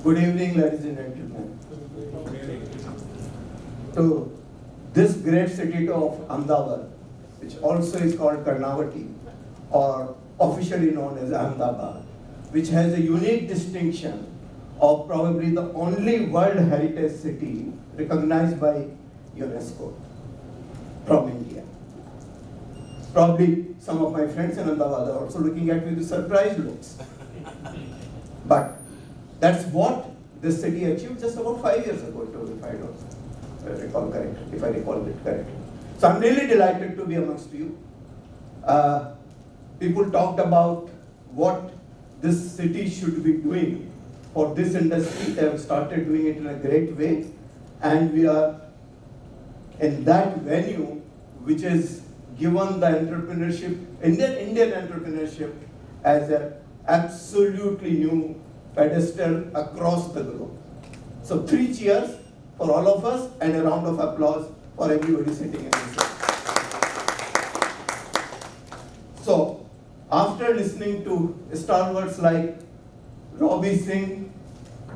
Good evening, ladies and gentlemen. To this great city of Ahmedabad, which also is called Karnavati, or officially known as Ahmedabad, which has a unique distinction of probably the only World Heritage City recognized by UNESCO from India. Probably some of my friends in Ahmedabad are also looking at me with surprised looks. But that's what this city achieved just about 5 years ago, if I recall it correctly. So I'm really delighted to be amongst you. People talked about what this city should be doing for this industry. They have started doing it in a great way, and we are in that venue which is given the entrepreneurship, Indian entrepreneurship, as an absolutely new pedestal across the globe. So 3 cheers for all of us and a round of applause for everybody sitting in this room. So after listening to stalwarts like Robbie Singh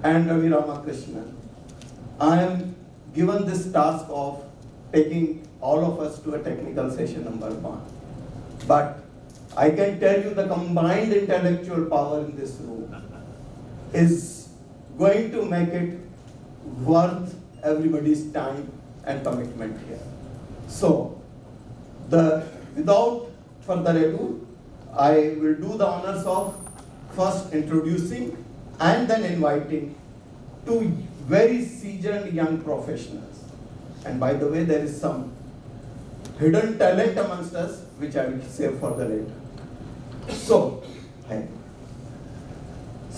and Ravi Ramakrishnan, I am given this task of taking all of us to a technical session number 1. But I can tell you the combined intellectual power in this room is going to make it worth everybody's time and commitment here. So, without further ado, I will do the honors of first introducing and then inviting 2 very seasoned young professionals. And by the way, there is some hidden talent amongst us, which I will save for the later.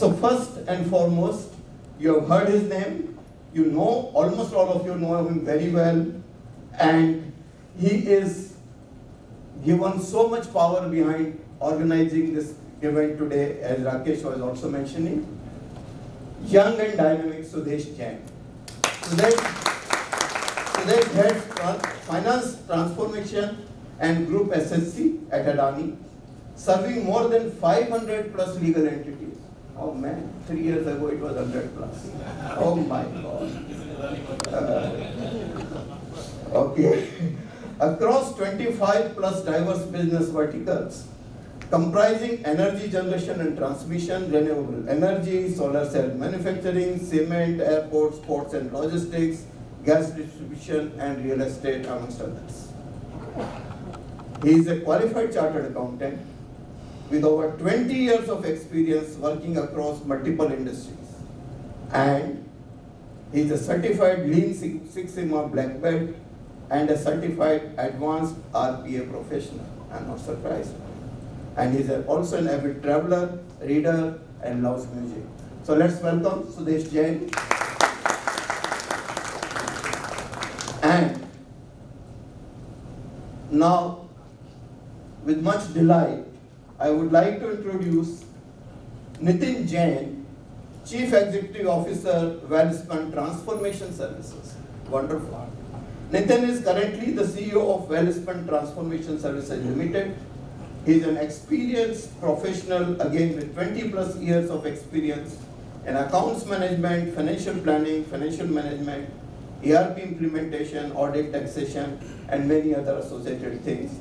So first and foremost, you have heard his name. You know, almost all of you know him very well. And he is given so much power behind organizing this event today, as Rakesh was also mentioning. Young and dynamic Sudesh Jain. Sudesh heads Finance Transformation and Group SSC at Adani, serving more than 500 plus legal entities. Oh man, 3 years ago it was 100 plus. Oh my God. Okay. Across 25 plus diverse business verticals, comprising energy generation and transmission, renewable energy, solar cell manufacturing, cement, airports, ports and logistics, gas distribution, and real estate, amongst others. He is a qualified chartered accountant with over 20 years of experience working across multiple industries. And he is a certified Lean Six Sigma Black Belt and a certified advanced RPA professional. I'm not surprised. And he is also an avid traveler, reader, and loves music. So let's welcome Sudesh Jain. And now, with much delight, I would like to introduce Nitin Jain, Chief Executive Officer, Welspun Transformation Services. Wonderful. Nitin is currently the CEO of Welspun Transformation Services Limited. He is an experienced professional, again with 20 plus years of experience in accounts management, financial planning, financial management, ERP implementation, audit, taxation, and many other associated things.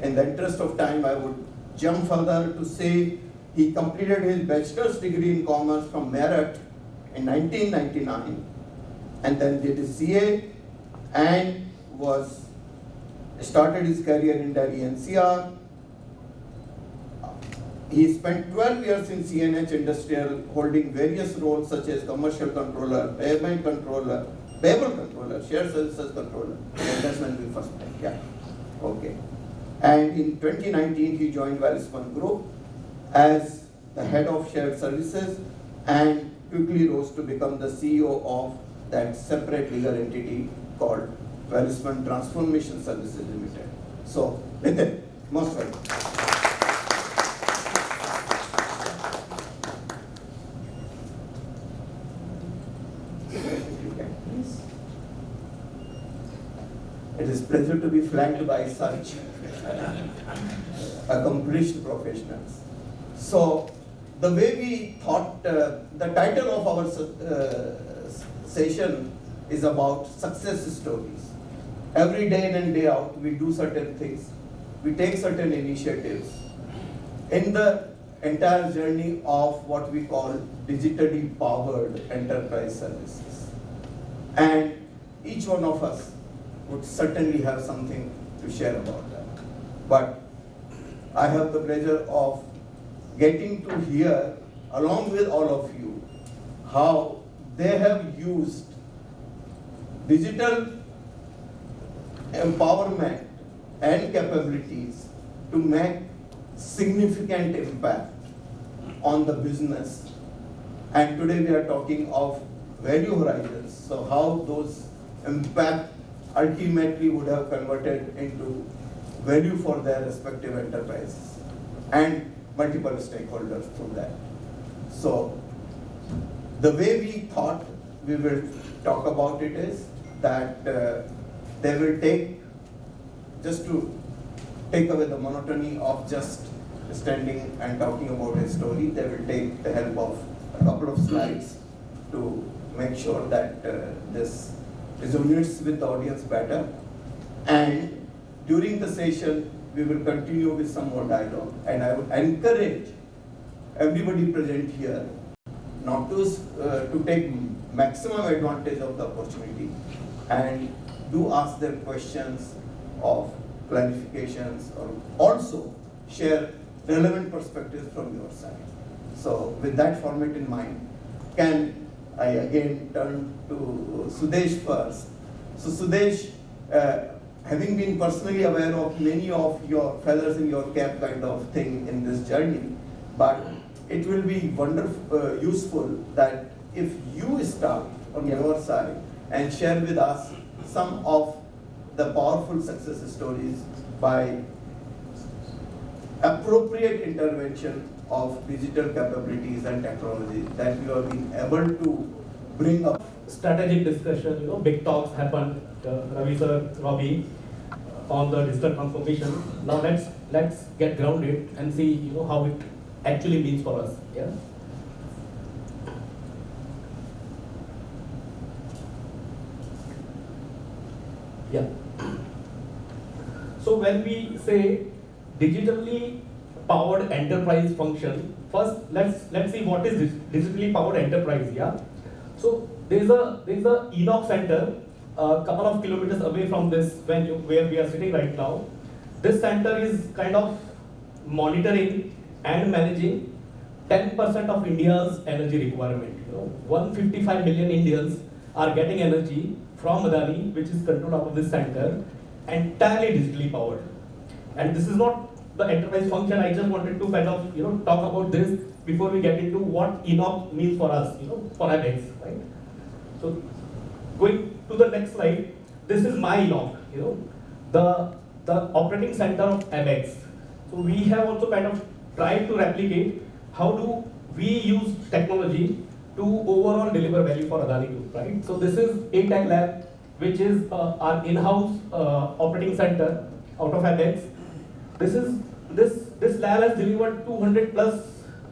In the interest of time, I would jump further to say he completed his bachelor's degree in commerce from Meerut in 1999, and then did his CA and started his career in Delhi NCR. He spent 12 years in CNH Industrial, holding various roles such as commercial controller, payable controller, shared services controller. That's when we first met. Yeah. Okay. And in 2019, he joined Welspun Group as the head of shared services and quickly rose to become the CEO of that separate legal entity called Welspun Transformation Services Limited. So, Nitin, most welcome. It is a pleasure to be flanked by such accomplished professionals. So, the way we thought, the title of our session is about success stories. Every day in and day out, we do certain things, we take certain initiatives in the entire journey of what we call digitally powered enterprise services. And each one of us would certainly have something to share about that. But I have the pleasure of getting to hear, along with all of you, how they have used digital empowerment and capabilities to make significant impact on the business. And today we are talking of value horizons, so how those impact ultimately would have converted into value for their respective enterprises and multiple stakeholders through that. So the way we thought we will talk about it is that they will take, just to take away the monotony of just standing and talking about a story, they will take the help of a couple of slides to make sure that this resonates with the audience better. And during the session, we will continue with some more dialogue. And I would encourage everybody present here not to take maximum advantage of the opportunity and do ask them questions of clarifications, or also share relevant perspectives from your side. So with that format in mind, can I again turn to Sudesh first. So Sudesh, having been personally aware of many of your feathers in your cap kind of thing in this journey, but it will be wonderful, useful that if you start on your side and share with us some of the powerful success stories by appropriate intervention of digital capabilities and technology that you have been able to bring up. Strategic discussion, big talks happened, Ravi sir, Robbie, on the digital transformation. Now let's get grounded and see, how it actually means for us. Yeah. Yeah. So when we say digitally powered enterprise function, first let's see what is digitally powered enterprise. Yeah. So there's a Enoch Center a couple of kilometers away from this venue where we are sitting right now. This center is kind of monitoring and managing 10% of India's energy requirement. 155 million Indians are getting energy from Adani, which is controlled out of this center, entirely digitally powered. And this is not the enterprise function. I just wanted to kind of talk about this before we get into what Enoch means for us, for Abex, right? So going to the next slide, this is my Enoch, the operating center of Abex. So we have also kind of tried to replicate how do we use technology to overall deliver value for Adani Group, right? So this is A-Tech Lab, which is our in-house operating center out of Abex. This lab has delivered 200 plus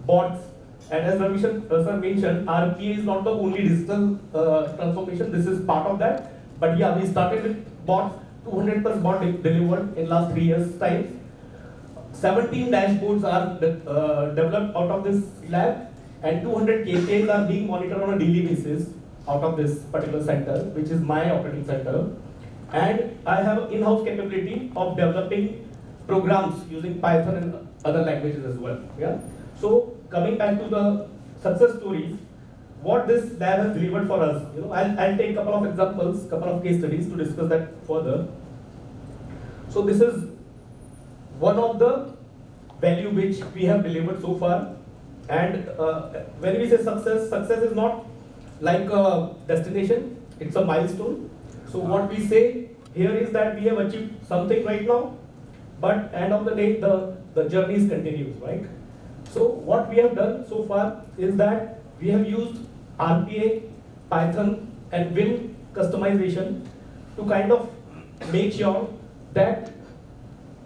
bots, and as Ravi sir mentioned, RPA is not the only digital transformation. This is part of that. But yeah, we started with bots, 200 plus bots delivered in last 3 years' time. 17 dashboards are developed out of this lab, and 200 KPIs are being monitored on a daily basis out of this particular center, which is my operating center. And I have an in-house capability of developing programs using Python and other languages as well. Yeah. So coming back to the success stories, what this lab has delivered for us, I'll take a couple of examples, couple of case studies to discuss that further. So this is one of the value which we have delivered so far. And when we say success is not like a destination, it's a milestone. So what we say here is that we have achieved something right now, but end of the day, the journey is continuous, right? So what we have done so far is that we have used RPA, Python, and Vim customization to kind of make sure that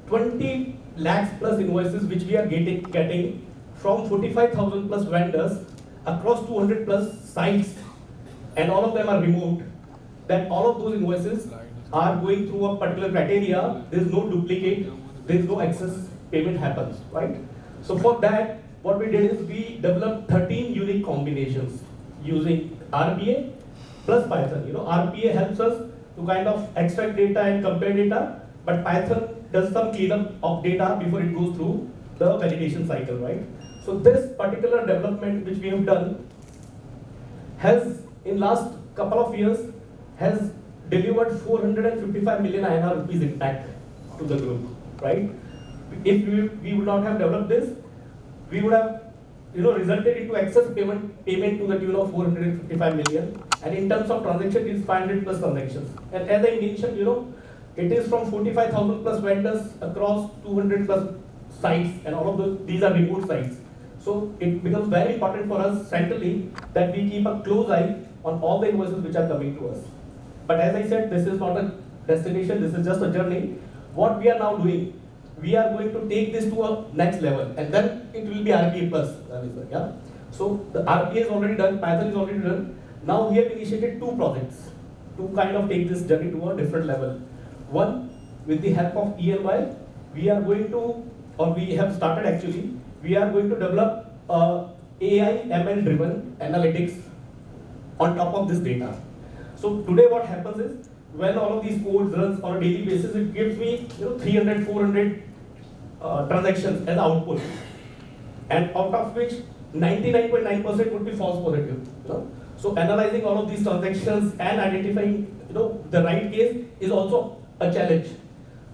20 lakhs plus invoices which we are getting from 45,000 plus vendors across 200 plus sites, and all of them are removed, then all of those invoices are going through a particular criteria. There is no duplicate, there is no excess payment happens, right? So for that, what we did is we developed 13 unique combinations using RPA plus Python. RPA helps us to kind of extract data and compare data, but Python does some cleanup of data before it goes through the validation cycle, right? So this particular development which we have done has, in last couple of years, has delivered 455 million INR rupees impact to the group, right? If we would not have developed this, we would have resulted into excess payment to the tune of 455 million. And in terms of transaction, it is 500 plus transactions. And as I mentioned, it is from 45,000 plus vendors across 200 plus sites, and all of these are remote sites. So it becomes very important for us centrally that we keep a close eye on all the invoices which are coming to us. But as I said, this is not a destination, this is just a journey. What we are now doing, we are going to take this to a next level, and then it will be RPA plus. Yeah? So the RPA is already done, Python is already done. Now we have initiated 2 projects to kind of take this journey to a different level. One, with the help of ELY, we are going to, or we have started actually, we are going to develop AI ML driven analytics on top of this data. So today what happens is, when all of these codes runs on a daily basis, it gives me 300, 400 transactions as output, and out of which 99.9% would be false positive. So analyzing all of these transactions and identifying the right case is also a challenge.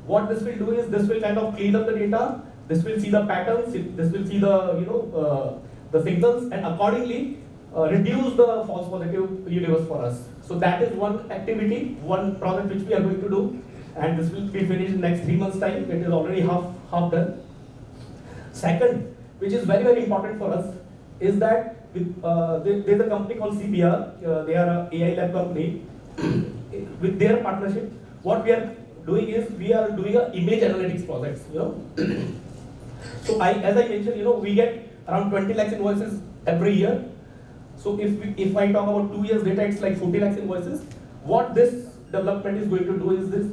What this will do is, this will kind of clean up the data, this will see the patterns, this will see the signals, and accordingly reduce the false positive universe for us. So that is one activity, one project which we are going to do, and this will be finished in next 3 months' time. It is already half done. Second, which is very, very important for us, is that there's a company called CBR. They are an AI lab company. With their partnership, what we are doing is, we are doing an image analytics projects. So as I mentioned, we get around 20 lakhs invoices every year. So if I talk about 2 years data, it's like 40 lakhs invoices. What this development is going to do is this: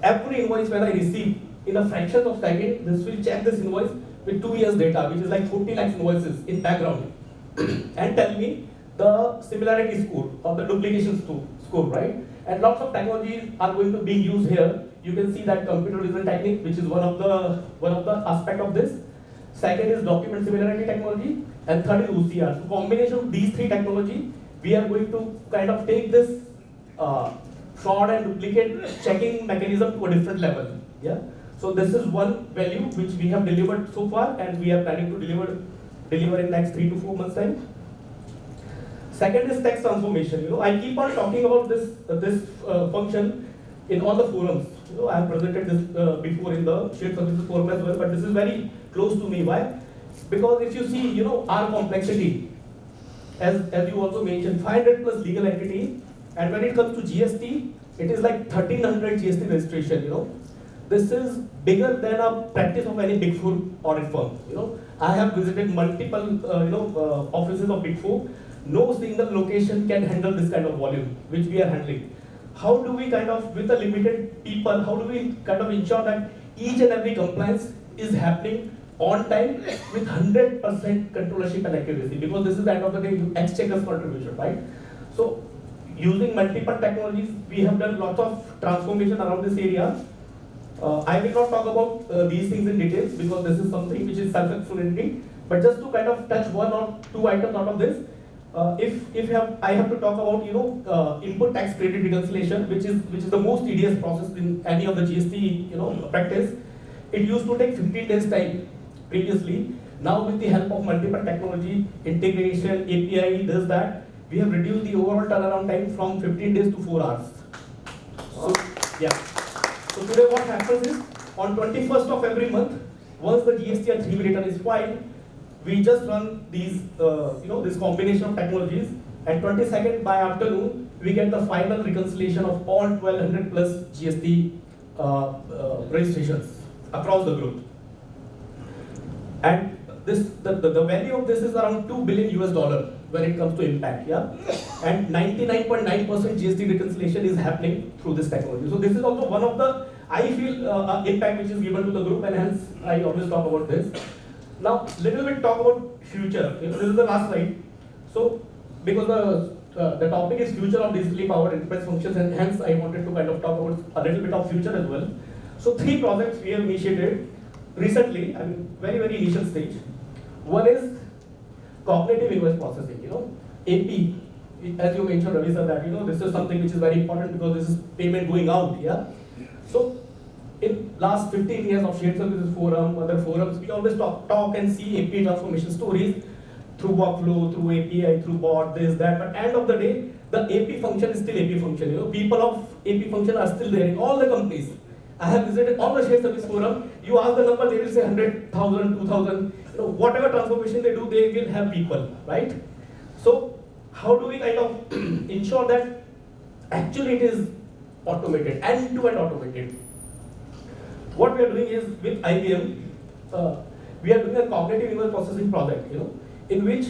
every invoice when I receive, in a fraction of second, this will check this invoice with 2 years data, which is like 40 lakhs invoices in background, and tell me the similarity score or the duplication score, right? And lots of technologies are going to be used here. You can see that computer vision technique, which is one of the aspect of this. Second is document similarity technology, and third is OCR. So combination of these 3 technology, we are going to kind of take this fraud and duplicate checking mechanism to a different level. Yeah. So this is one value which we have delivered so far, and we are planning to deliver in next 3 to 4 months time. Second is text transformation. I keep on talking about this function in all the forums. I have presented this before in the shared services forum as well, but this is very close to me. Why? Because if you see, our complexity, as you also mentioned, 500 plus legal entity, and when it comes to GST, it is like 1300 GST registration. This is bigger than a practice of any Big Four audit firm. I have visited multiple offices of Big Four. No single location can handle this kind of volume which we are handling. How do we kind of, with the limited people, how do we kind of ensure that each and every compliance is happening on time with 100% controllership and accuracy? Because this is the end of the day exchequer's contribution, right? So using multiple technologies, we have done lots of transformation around this area. I will not talk about these things in details because this is something which is self-explanatory. But just to kind of touch 1 or 2 items out of this, I have to talk about input tax credit reconciliation, which is the most tedious process in any of the GST practice. It used to take 15 days time previously. Now with the help of multiple technology, integration, API, this, that, we have reduced the overall turnaround time from 15 days to 4 hours. So yeah. So today what happens is, on 21st of every month, once the GST and 3 return is filed, we just run these, this combination of technologies, and 22nd by afternoon, we get the final reconciliation of all 1200 plus GST registrations across the group. And the value of this is around $2 billion when it comes to impact, yeah. And 99.9% GST reconciliation is happening through this technology. So this is also one of the, I feel, impact which is given to the group, and hence I always talk about this. Now, little bit talk about future. This is the last slide. So, because the topic is future of digitally powered enterprise functions, and hence I wanted to kind of talk about a little bit of future as well. So 3 projects we have initiated recently, I mean very initial stage. One is cognitive invoice processing, AP, as you mentioned Ravi sir, that this is something which is very important because this is payment going out, yeah. So in last 15 years of shared services forum, other forums, we always talk and see AP transformation stories through workflow, through API, through bot, this, that, but end of the day, the AP function is still AP function. People of AP function are still there in all the companies. I have visited all the shared service forum. You ask the number, they will say 100,000, 2,000. Whatever transformation they do, they will have people, right? So how do we kind of ensure that actually it is automated, end-to-end automated? What we are doing is with IBM, we are doing a cognitive invoice processing project, in which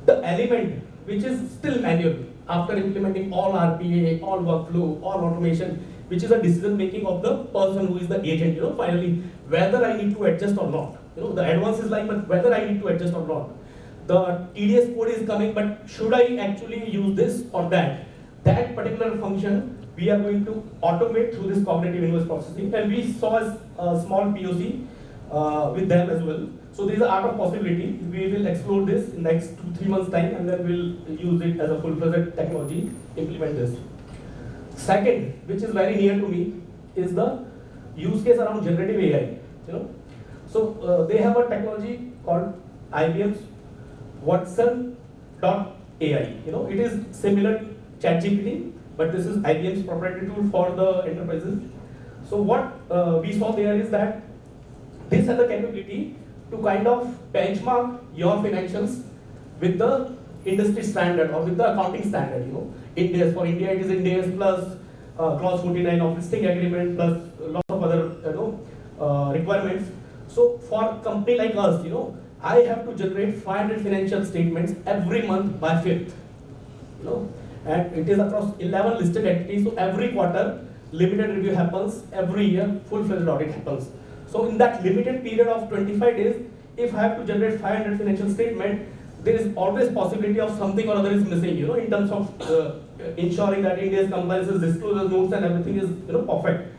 the element which is still manual after implementing all RPA, all workflow, all automation, which is a decision making of the person who is the agent, finally, whether I need to adjust or not. The advance is like, but whether I need to adjust or not. The TDS code is coming, but should I actually use this or that? That particular function we are going to automate through this cognitive invoice processing, and we saw a small POC with them as well. So there is an art of possibility. We will explore this in next 2-3 months time, and then we'll use it as a full-fledged technology, implement this. Second, which is very near to me, is the use case around generative AI. So they have a technology called IBM's Watson.ai. It is similar to ChatGPT, but this is IBM's proprietary tool for the enterprises. So what we saw there is that this has the capability to kind of benchmark your financials with the industry standard or with the accounting standard. Indias, for India it is Indias plus clause 49 of listing agreement plus lots of other requirements. So for a company like us, I have to generate 500 financial statements every month by 5th. And it is across 11 listed entities. So every quarter, limited review happens. Every year, full-fledged audit happens. So in that limited period of 25 days, if I have to generate 500 financial statement, there is always possibility of something or other is missing, in terms of ensuring that India's compliances, disclosure notes and everything is, perfect.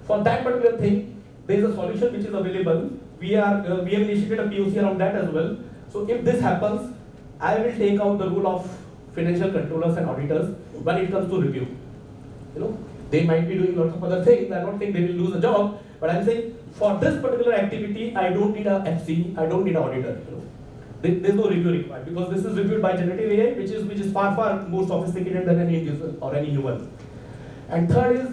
For that particular thing, there is a solution which is available. We have initiated a POC around that as well. So if this happens, I will take out the role of financial controllers and auditors when it comes to review. They might be doing lots of other things. I don't think they will lose a job, but I'm saying for this particular activity, I don't need a FC, I don't need an auditor. There's no review required because this is reviewed by generative AI, which is far more sophisticated than any user or any human. And third is,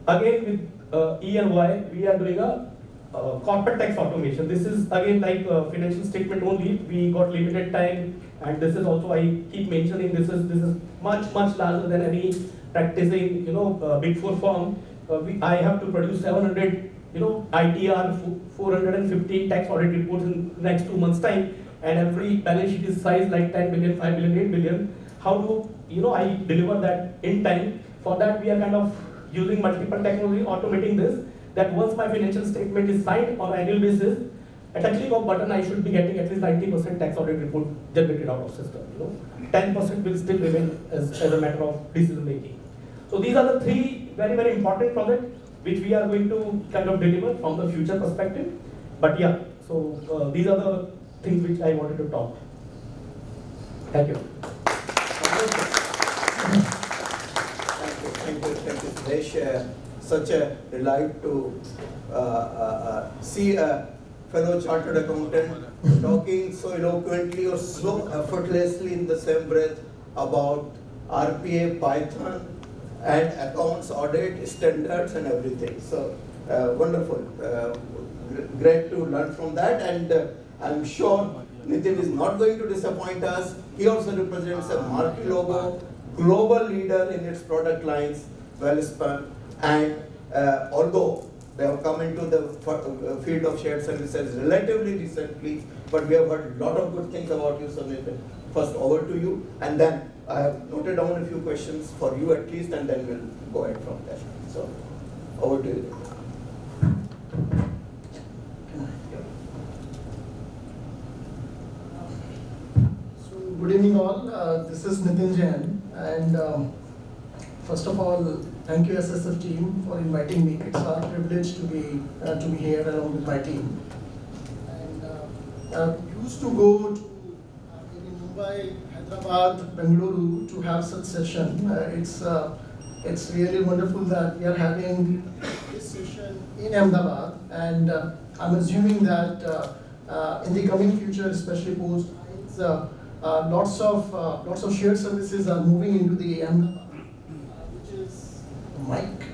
again with E and Y, we are doing a corporate tax automation. This is again like a financial statement only. We got limited time, and this is also, I keep mentioning, this is much larger than any practicing big four firm. I have to produce 700 ITR 450 tax audit reports in next 2 months time, and every balance sheet is sized like 10 billion, 5 billion, 8 billion. How do I deliver that in time? For that we are kind of using multiple technology, automating this, that once my financial statement is signed on an annual basis, at a click of button I should be getting at least 90% tax audit report generated out of system. 10% will still remain as a matter of decision making. So these are the 3 very important projects which we are going to kind of deliver from the future perspective. But yeah, so these are the things which I wanted to talk. Thank you. Thank you, Suresh. Such a delight to see a fellow chartered accountant talking so eloquently or so effortlessly in the same breath about RPA, Python, and accounts, audit, standards, and everything. So wonderful. Great to learn from that, and I'm sure Nitin is not going to disappoint us. He also represents a marquee logo, global leader in its product lines, well-spun, and although they have come into the field of shared services relatively recently, but we have heard a lot of good things about you, Sir Nitin. First, over to you, and then I have noted down a few questions for you at least, and then we'll go ahead from there. So, over to you. So, good evening all. This is Nitin Jain, and first of all, thank you SSF team for inviting me. It's our privilege to be here along with my team. And I used to go to maybe Mumbai, Hyderabad, Bengaluru to have such session. It's really wonderful that we are having this session in Ahmedabad, and I'm assuming that in the coming future, especially post lots of shared services are moving into the Ahmedabad, which is mic.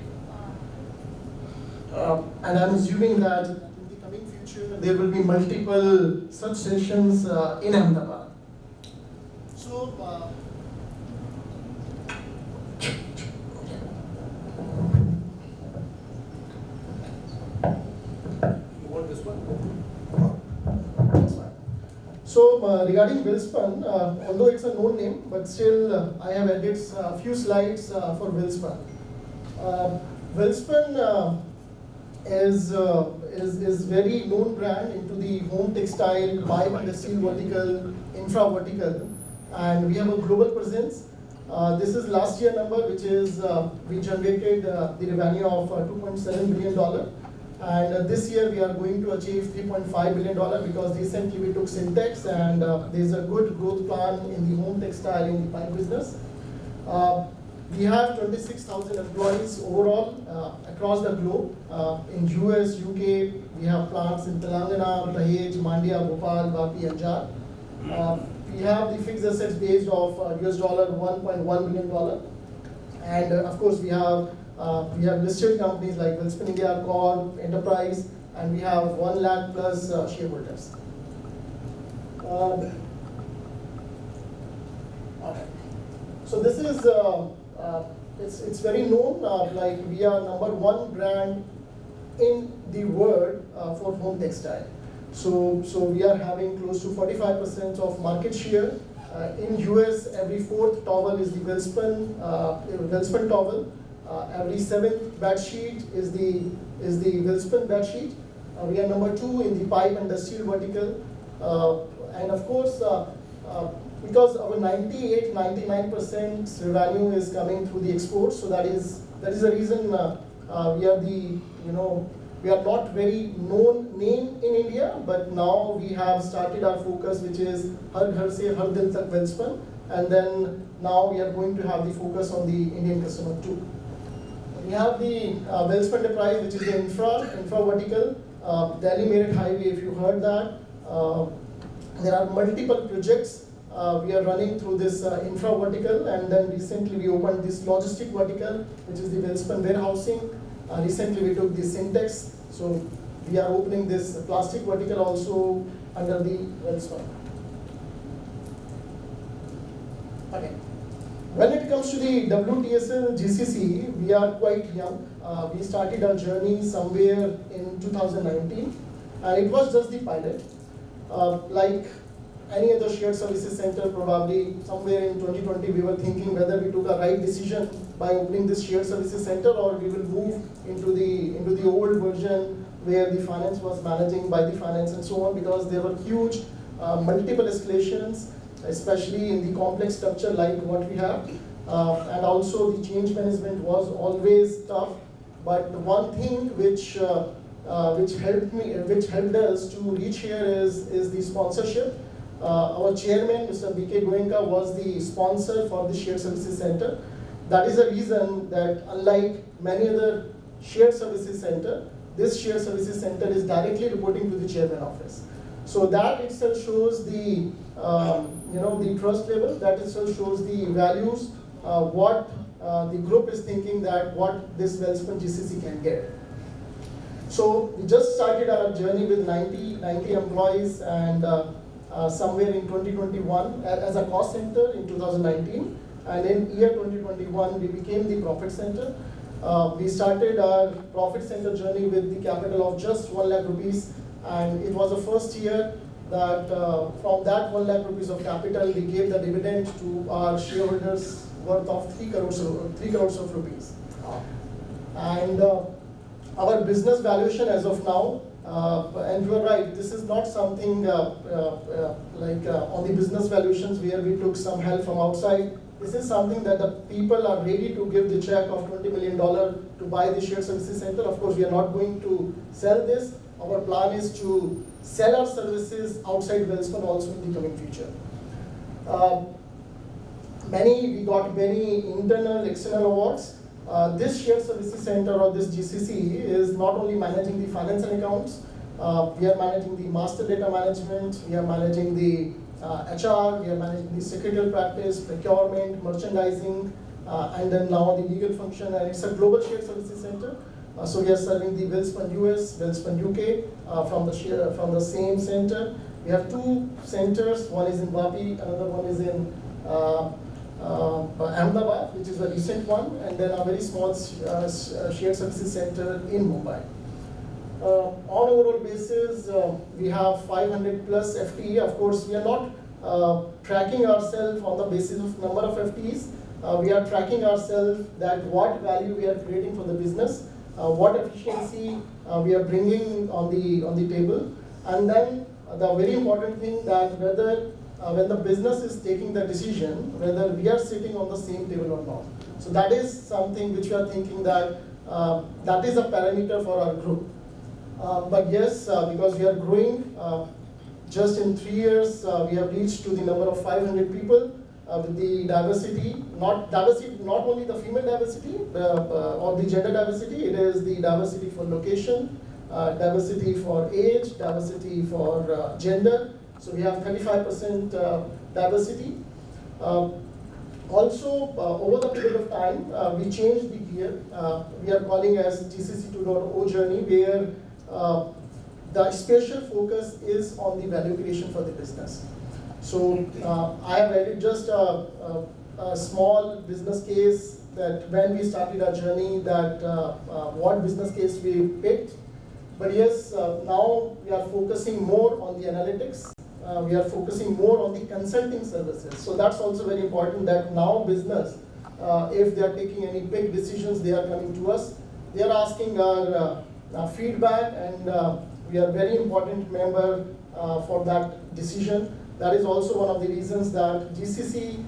And I'm assuming that in the coming future there will be multiple such sessions in Ahmedabad. So. You want this one? That's fine. So regarding Welspun, although it's a known name, but still I have added a few slides for Welspun. Welspun is very known brand into the home textile, pipe and steel vertical, infra vertical, and we have a global presence. This is last year number, which is we generated the revenue of $2.7 billion. And this year we are going to achieve $3.5 billion because recently we took Syntex, and there's a good growth plan in the home textile in the pipe business. We have 26,000 employees overall across the globe. In US, UK, we have plants in Telangana, Dahej, Mandya, Bhopal, Vapi, and Jar. We have the fixed assets based of US dollar $1.1 billion. And of course we have listed companies like Welspun India, Corp, Enterprise, and we have 1 lakh plus shareholders. Okay. So this is it's very known. Like we are #1 brand in the world for home textile. So we are having close to 45% of market share. In US, every 4th towel is the Welspun towel. Every 7th bed sheet is the Welspun bed sheet. We are #2 in the pipe and the steel vertical. And of course, because our 98-99% revenue is coming through the exports, so that is the reason we are not very known name in India, but now we have started our focus, which is Har Ghar Se Har Dil Tak Welspun, and then now we are going to have the focus on the Indian customer too. We have the Welspun Enterprise, which is the infra vertical, Delhi Meerut Highway, if you heard that. There are multiple projects we are running through this infra vertical, and then recently we opened this logistic vertical, which is the Welspun warehousing. Recently we took the Syntex, so we are opening this plastic vertical also under the Welspun. Okay. When it comes to the WTSL GCC, we are quite young. We started our journey somewhere in 2019, and it was just the pilot. Like any other shared services center, probably somewhere in 2020, we were thinking whether we took a right decision by opening this shared services center, or we will move into the old version where the finance was managing by the finance and so on, because there were huge multiple escalations, especially in the complex structure like what we have, and also the change management was always tough. But one thing which helped us to reach here is the sponsorship. Our chairman, Mr. B.K. Goenka, was the sponsor for the shared services center. That is the reason that unlike many other shared services center, this shared services center is directly reporting to the chairman office. So that itself shows the the trust level. That itself shows the values, what the group is thinking that what this Welspun GCC can get. So we just started our journey with 90 employees, and somewhere in 2021 as a cost center in 2019, and in year 2021 we became the profit center. We started our profit center journey with the capital of just 1 lakh rupees, and it was the first year that from that 1 lakh rupees of capital, we gave the dividend to our shareholders worth of 3 crores of rupees. And our business valuation as of now, and you are right, this is not something like on the business valuations where we took some help from outside. This is something that the people are ready to give the check of $20 million to buy the shared services center. Of course, we are not going to sell this. Our plan is to sell our services outside Welspun also in the coming future. We got many internal, external awards. This shared services center or this GCC is not only managing the finance and accounts, we are managing the master data management, we are managing the HR, we are managing the secretarial practice, procurement, merchandising, and then now the legal function, and it's a global shared services center. So we are serving the Welspun US, Welspun UK from the same center. We have 2 centers, one is in Vapi, another one is in Ahmedabad, which is a recent one, and then a very small shared services center in Mumbai. On overall basis, we have 500 plus FTE. Of course, we are not tracking ourselves on the basis of number of FTEs. We are tracking ourselves that what value we are creating for the business, what efficiency we are bringing on the table, and then the very important thing that whether when the business is taking the decision, whether we are sitting on the same table or not. So that is something which we are thinking that that is a parameter for our group. But yes, because we are growing, just in 3 years, we have reached to the number of 500 people with the diversity, not only the female diversity or the gender diversity, it is the diversity for location, diversity for age, diversity for gender. So we have 35% diversity. Also, over the period of time, we changed the gear. We are calling as GCC 2.0 journey, where the special focus is on the value creation for the business. So I have added just a small business case that when we started our journey, that what business case we picked. But yes, now we are focusing more on the analytics. We are focusing more on the consulting services. So that's also very important that now business, if they are taking any big decisions, they are coming to us. They are asking our feedback, and we are very important member for that decision. That is also one of the reasons that GCC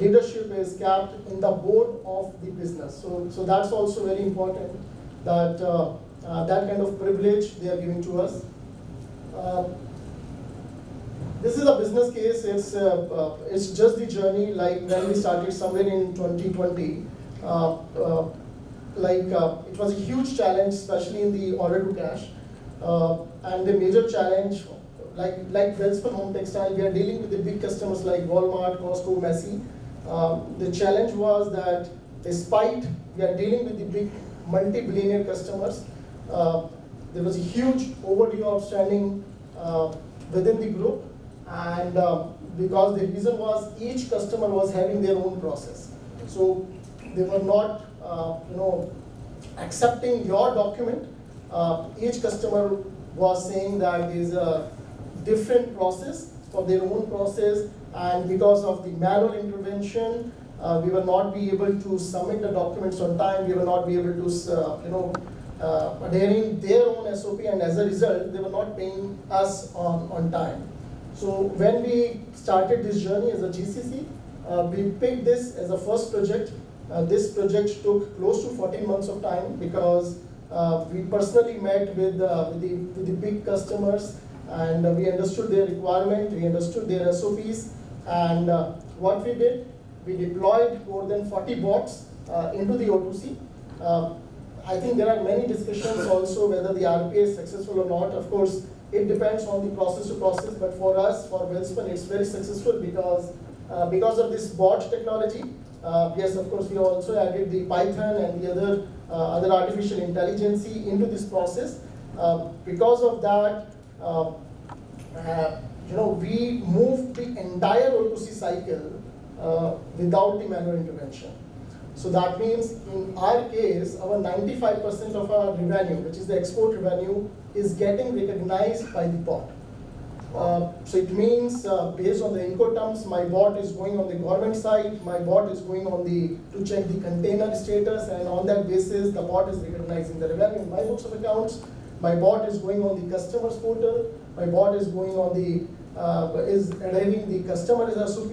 leadership is kept in the board of the business. So that's also very important that that kind of privilege they are giving to us. This is a business case. It's just the journey. Like when we started somewhere in 2020, it was a huge challenge, especially in the order to cash, and the major challenge, like Welspun Home Textile, we are dealing with the big customers like Walmart, Costco, Massey. The challenge was that despite we are dealing with the big multi-billionaire customers, there was a huge overdue outstanding within the group. And because the reason was each customer was having their own process, so they were not, accepting your document. Each customer was saying that there is a different process for their own process, and because of the manual intervention, we will not be able to submit the documents on time. We will not be able to, adhering their own SOP, and as a result, they were not paying us on time. So when we started this journey as a GCC, we picked this as a first project. This project took close to 14 months of time because we personally met with the big customers, and we understood their requirement, we understood their SOPs, and what we did, we deployed more than 40 bots into the O2C. I think there are many discussions also whether the RPA is successful or not. Of course, it depends on the process to process, but for us, for Welspun, it's very successful because of this bot technology. Yes, of course, we also added the Python and the other artificial intelligence into this process. Because of that, we moved the entire O2C cycle without the manual intervention. So that means in our case, our 95% of our revenue, which is the export revenue, is getting recognized by the bot. So it means based on the Incoterms, my bot is going on the government side, my bot is going on to check the container status, and on that basis, the bot is recognizing the revenue in my books of accounts. My bot is going on the customers portal. My bot is going on is arriving the customer as SOP.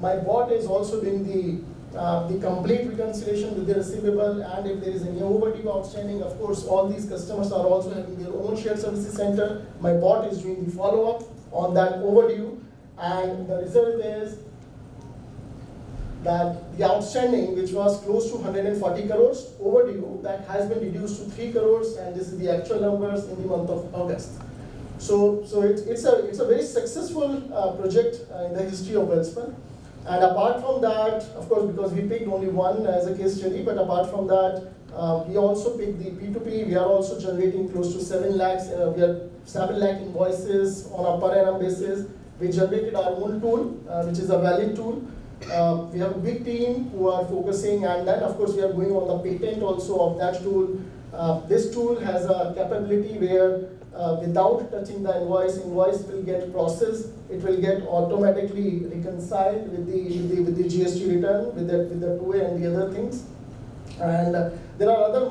My bot is also doing the complete reconciliation with the receivable, and if there is any overdue outstanding, of course, all these customers are also having their own shared services center. My bot is doing the follow-up on that overdue, and the result is that the outstanding, which was close to 140 crores overdue, that has been reduced to 3 crores, and this is the actual numbers in the month of August. So it's a very successful project in the history of Welspun. And apart from that, of course, because we picked only one as a case study, but apart from that, we also picked the P2P. We are also generating close to 7 lakhs. We are 7 lakh invoices on a per annum basis. We generated our own tool, which is a valid tool. We have a big team who are focusing, and then of course we are going on the patent also of that tool. This tool has a capability where without touching the invoice will get processed. It will get automatically reconciled with the GST return, with the 2A and the other things. And there are other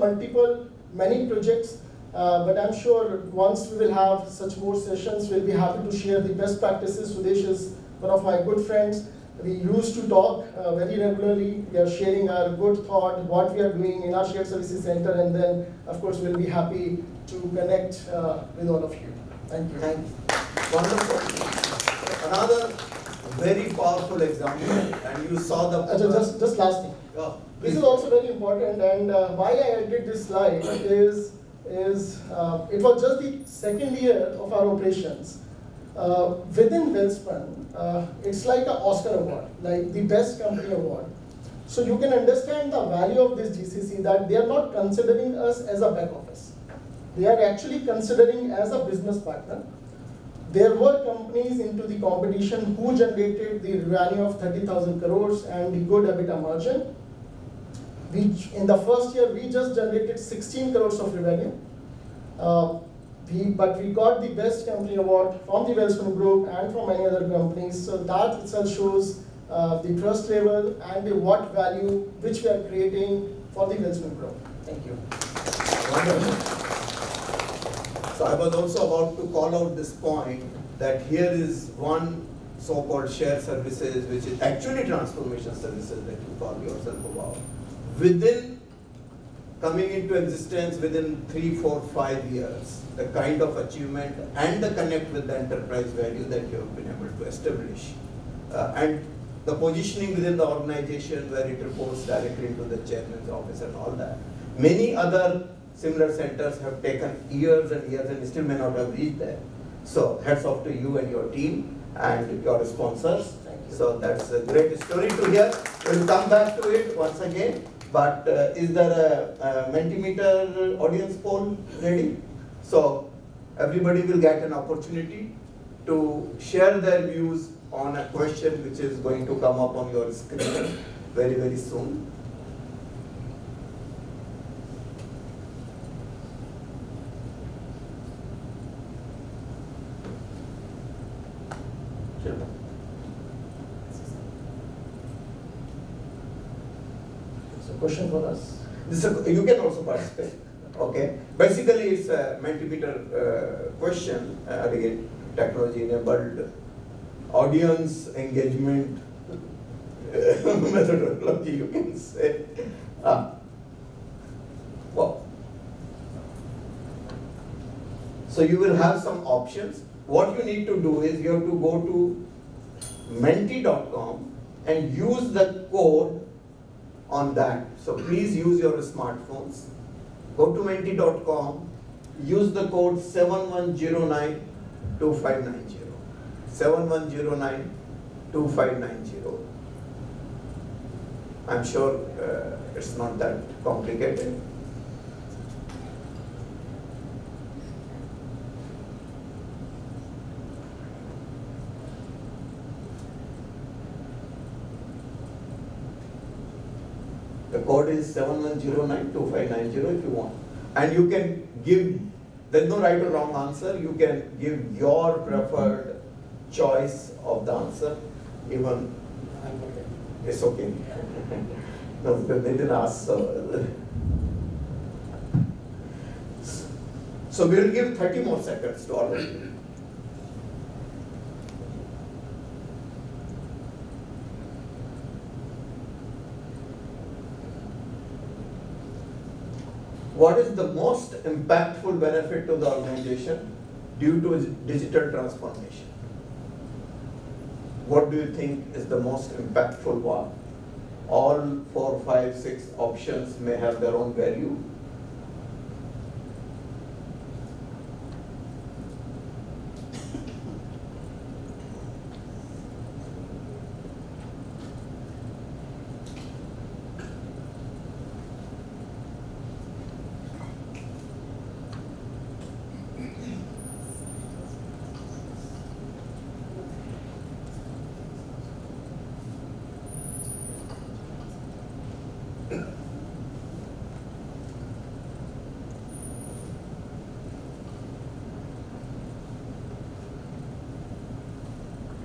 many projects, but I'm sure once we will have such more sessions, we'll be happy to share the best practices. Sudesh is one of my good friends. We used to talk very regularly. We are sharing our good thought, what we are doing in our shared services center, and then, of course, we'll be happy to connect with all of you. Thank you. Thank you. Wonderful. Another very powerful example, and you saw the. Just last thing. Oh, this is also very important, and why I added this slide is it was just the second year of our operations. Within Welspun, it's like an Oscar award, like the best company award. So you can understand the value of this GCC, that they are not considering us as a back office. They are actually considering as a business partner. There were companies into the competition who generated the revenue of 30,000 crores and the good EBITDA margin. In the first year, we just generated 16 crores of revenue. But we got the best company award from the Welspun Group and from many other companies. So that itself shows the trust level and the what value which we are creating for the Welspun Group. Thank you. Wonderful. So I was also about to call out this point that here is one so-called shared services, which is actually transformation services that you call yourself about. Within coming into existence within 3, 4, 5 years, the kind of achievement and the connect with the enterprise value that you have been able to establish, and the positioning within the organization where it reports directly into the chairman's office and all that. Many other similar centers have taken years and years and still may not have reached there. So hats off to you and your team and your sponsors. Thank you. So that's a great story to hear. We'll come back to it once again. But is there a Mentimeter audience poll ready? So everybody will get an opportunity to share their views on a question which is going to come up on your screen very, very soon. Sure. So question for us. You can also participate. Okay. Basically, it's a Mentimeter question. Again, technology-enabled audience engagement methodology, you can say. Well, so you will have some options. What you need to do is you have to go to menti.com and use the code on that. So please use your smartphones. Go to menti.com, use the code 71092590. 71092590. I'm sure it's not that complicated. The code is 71092590 if you want. And you can give there's no right or wrong answer. You can give your preferred choice of the answer. Even it's okay. No, because they didn't ask. So we will give 30 more seconds to all of you. What is the most impactful benefit to the organization due to digital transformation? What do you think is the most impactful one? All 4, 5, 6 options may have their own value.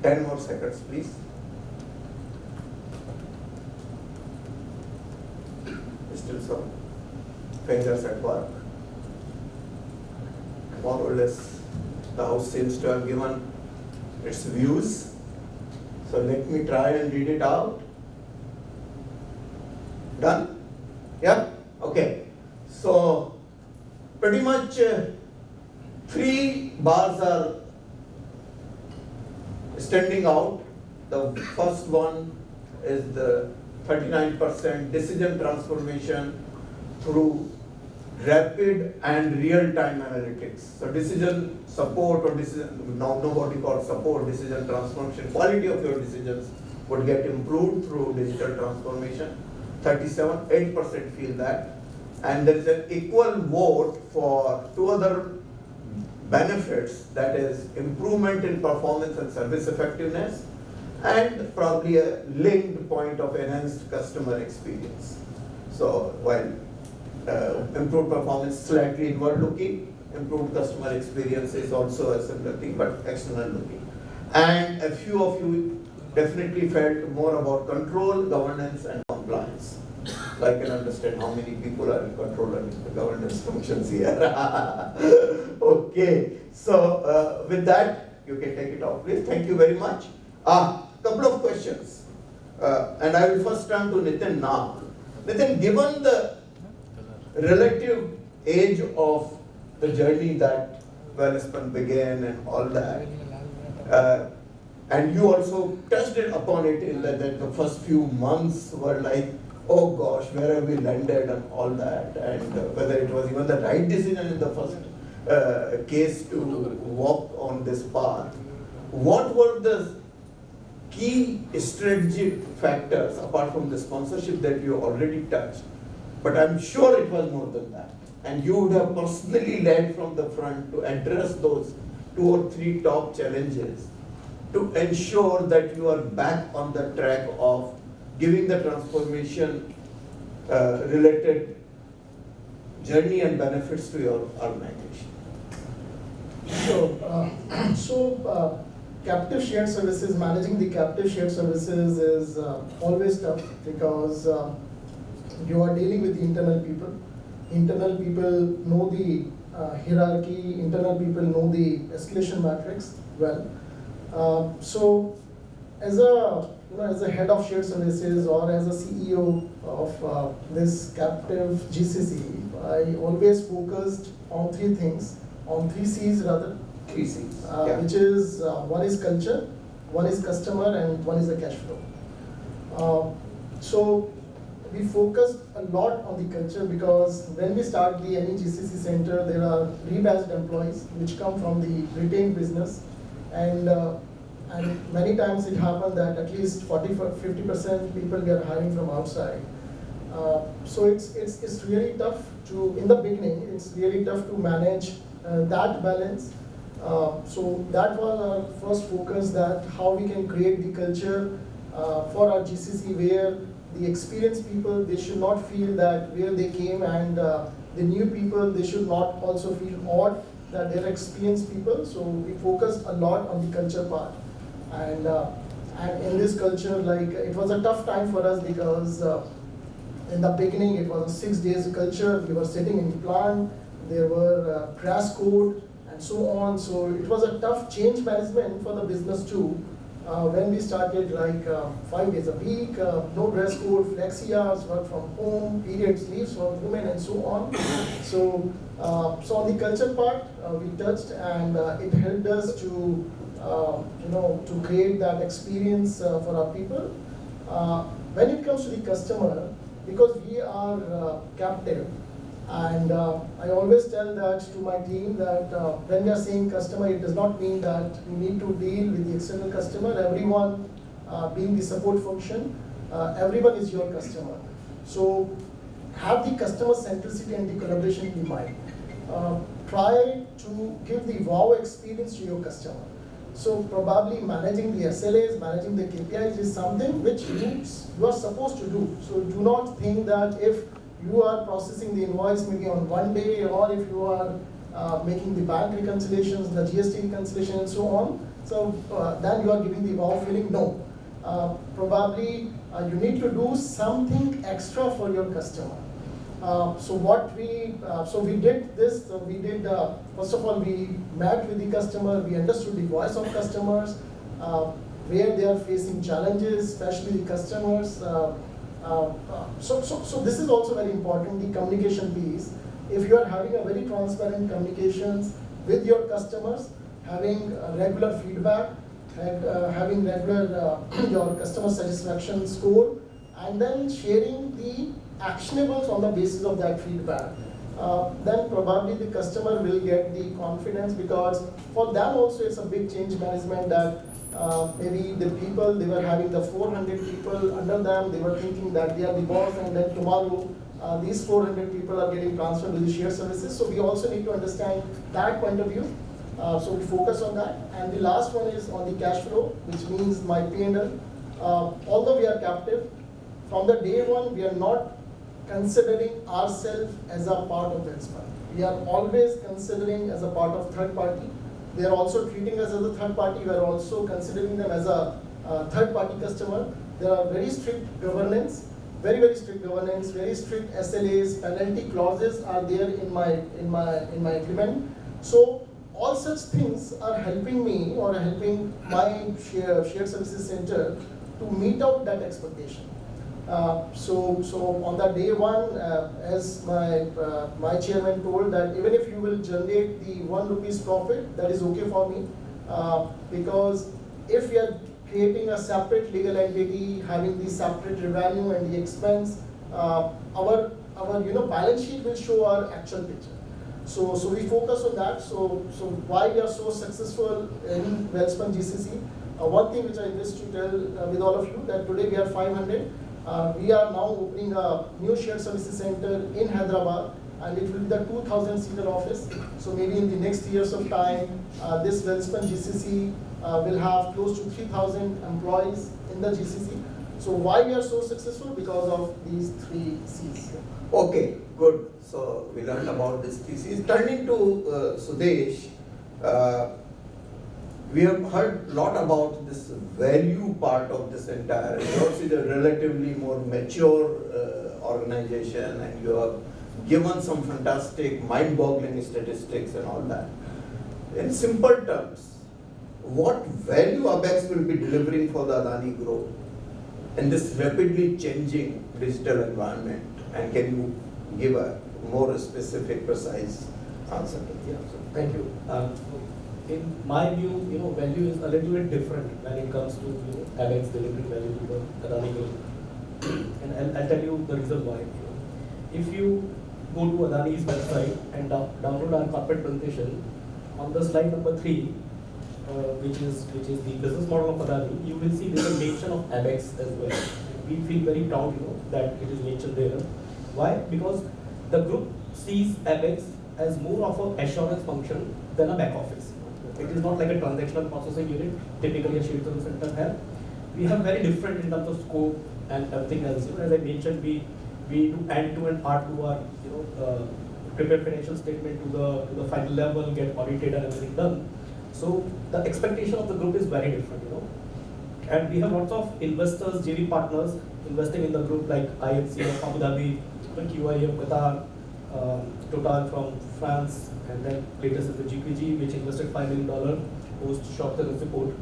Ten more seconds, please. Still some fingers at work. More or less, the house seems to have given its views. So let me try and read it out. Done? Yeah? Okay. So pretty much 3 bars are standing out. The first one is the 39% decision transformation through rapid and real-time analytics. So decision support or decision, now nobody calls support, decision transformation, quality of your decisions would get improved through digital transformation. 8% feel that. And there is an equal vote for 2 other benefits, that is improvement in performance and service effectiveness, and probably a linked point of enhanced customer experience. So while improved performance slightly inward looking, improved customer experience is also a similar thing but external looking. And a few of you definitely felt more about control, governance and compliance. So I can understand how many people are in control and the governance functions here. Okay, so with that, you can take it off, please. Thank you very much. Couple of questions. And I will first turn to Nitin now. Nitin, given the relative age of the journey that Wellspun began and all that, and you also touched upon it in that the first few months were like, oh gosh, where have we landed and all that, and whether it was even the right decision in the first case to walk on this path. What were the key strategic factors apart from the sponsorship that you already touched? But I'm sure it was more than that. And you would have personally led from the front to address those 2 or 3 top challenges to ensure that you are back on the track of giving the transformation related journey and benefits to your organization. So captive shared services, managing the captive shared services is always tough because you are dealing with the internal people. Internal people know the hierarchy, internal people know the escalation matrix well. So as a head of shared services or as a CEO of this captive GCC, I always focused on 3 things, on 3 C's rather. 3 C's. Which is one is culture, one is customer, and one is the cash flow. So we focused a lot on the culture because when we start any GCC center, there are rebadged employees which come from the retained business, and many times it happened that at least 40-50% people we are hiring from outside. So it's really tough to, in the beginning, it's really tough to manage that balance. So that was our first focus, that how we can create the culture for our GCC where the experienced people, they should not feel that where they came, and the new people, they should not also feel odd that they're experienced people. So we focused a lot on the culture part, and in this culture, like it was a tough time for us because in the beginning it was a 6 days culture. We were sitting in the plant. There were dress code and so on. So it was a tough change management for the business too. When we started like 5 days a week, no dress code, flexi hours, work from home, periods, leaves for women and so on. So, so on the culture part, we touched, and it helped us to, to create that experience for our people. When it comes to the customer, because we are captive, and I always tell that to my team that when we are saying customer, it does not mean that we need to deal with the external customer. Everyone being the support function, everyone is your customer. So have the customer centricity and the collaboration in mind. Try to give the wow experience to your customer. So probably managing the SLAs, managing the KPIs is something which you are supposed to do. So do not think that if you are processing the invoice maybe on one day, or if you are making the bank reconciliations, the GST reconciliation and so on, so then you are giving the wow feeling. No. Probably you need to do something extra for your customer. So we did this. So we did, first of all, we met with the customer, we understood the voice of customers, where they are facing challenges, especially the customers. So this is also very important, the communication piece. If you are having a very transparent communications with your customers, having regular feedback, having regular your customer satisfaction score, and then sharing the actionables on the basis of that feedback, then probably the customer will get the confidence, because for them also it's a big change management that maybe the people, they were having the 400 people under them, they were thinking that they are the boss, and then tomorrow these 400 people are getting transferred to the shared services. So we also need to understand that point of view. So we focus on that. And the last one is on the cash flow, which means my P&L. Although we are captive, from the day one, we are not considering ourselves as a part of Welspun. We are always considering as a part of third party. They are also treating us as a third party. We are also considering them as a third party customer. There are very strict governance, very strict governance, very strict SLAs, penalty clauses are there in my agreement. So all such things are helping me, or helping my shared services center to meet out that expectation. So on that day one, as my chairman told, that even if you will generate the 1 rupees profit, that is okay for me, because if we are creating a separate legal entity, having the separate revenue and the expense, our balance sheet will show our actual picture. So we focus on that. So why we are so successful in Welspun GCC? One thing which I wish to tell with all of you, that today we are 500. We are now opening a new shared services center in Hyderabad, and it will be the 2,000-seater office. So maybe in the next years of time, this Welspun GCC will have close to 3,000 employees in the GCC. So why we are so successful? Because of these 3 C's. Okay, good. So we learned about these 3 C's. Turning to Sudesh, we have heard a lot about this value part of this entire. Yours is a relatively more mature organization, and you have given some fantastic, mind-boggling statistics and all that. In simple terms, what value Abex will be delivering for the Adani Group in this rapidly changing digital environment? And can you give a more specific, precise answer? Yeah, so thank you. In my view, value is a little bit different when it comes to Abex delivering value to the Adani Group. And I'll tell you the reason why. If you go to Adani's website and download our corporate presentation, on the slide number 3, which is the business model of Adani, you will see there is a mention of Abex as well. We feel very proud, that it is mentioned there. Why? Because the group sees Abex as more of an assurance function than a back office. It is not like a transactional processing unit, typically a shared service center have. We have very different in terms of scope and everything else. As I mentioned, we do end-to-end R2R, prepare financial statement to the final level, get audited and everything done. So the expectation of the group is very different, And we have lots of investors, JV partners investing in the group like IFC of Abu Dhabi, QIA of Qatar, Total from France, and then latest is the GQG, which invested $5 million post short service report.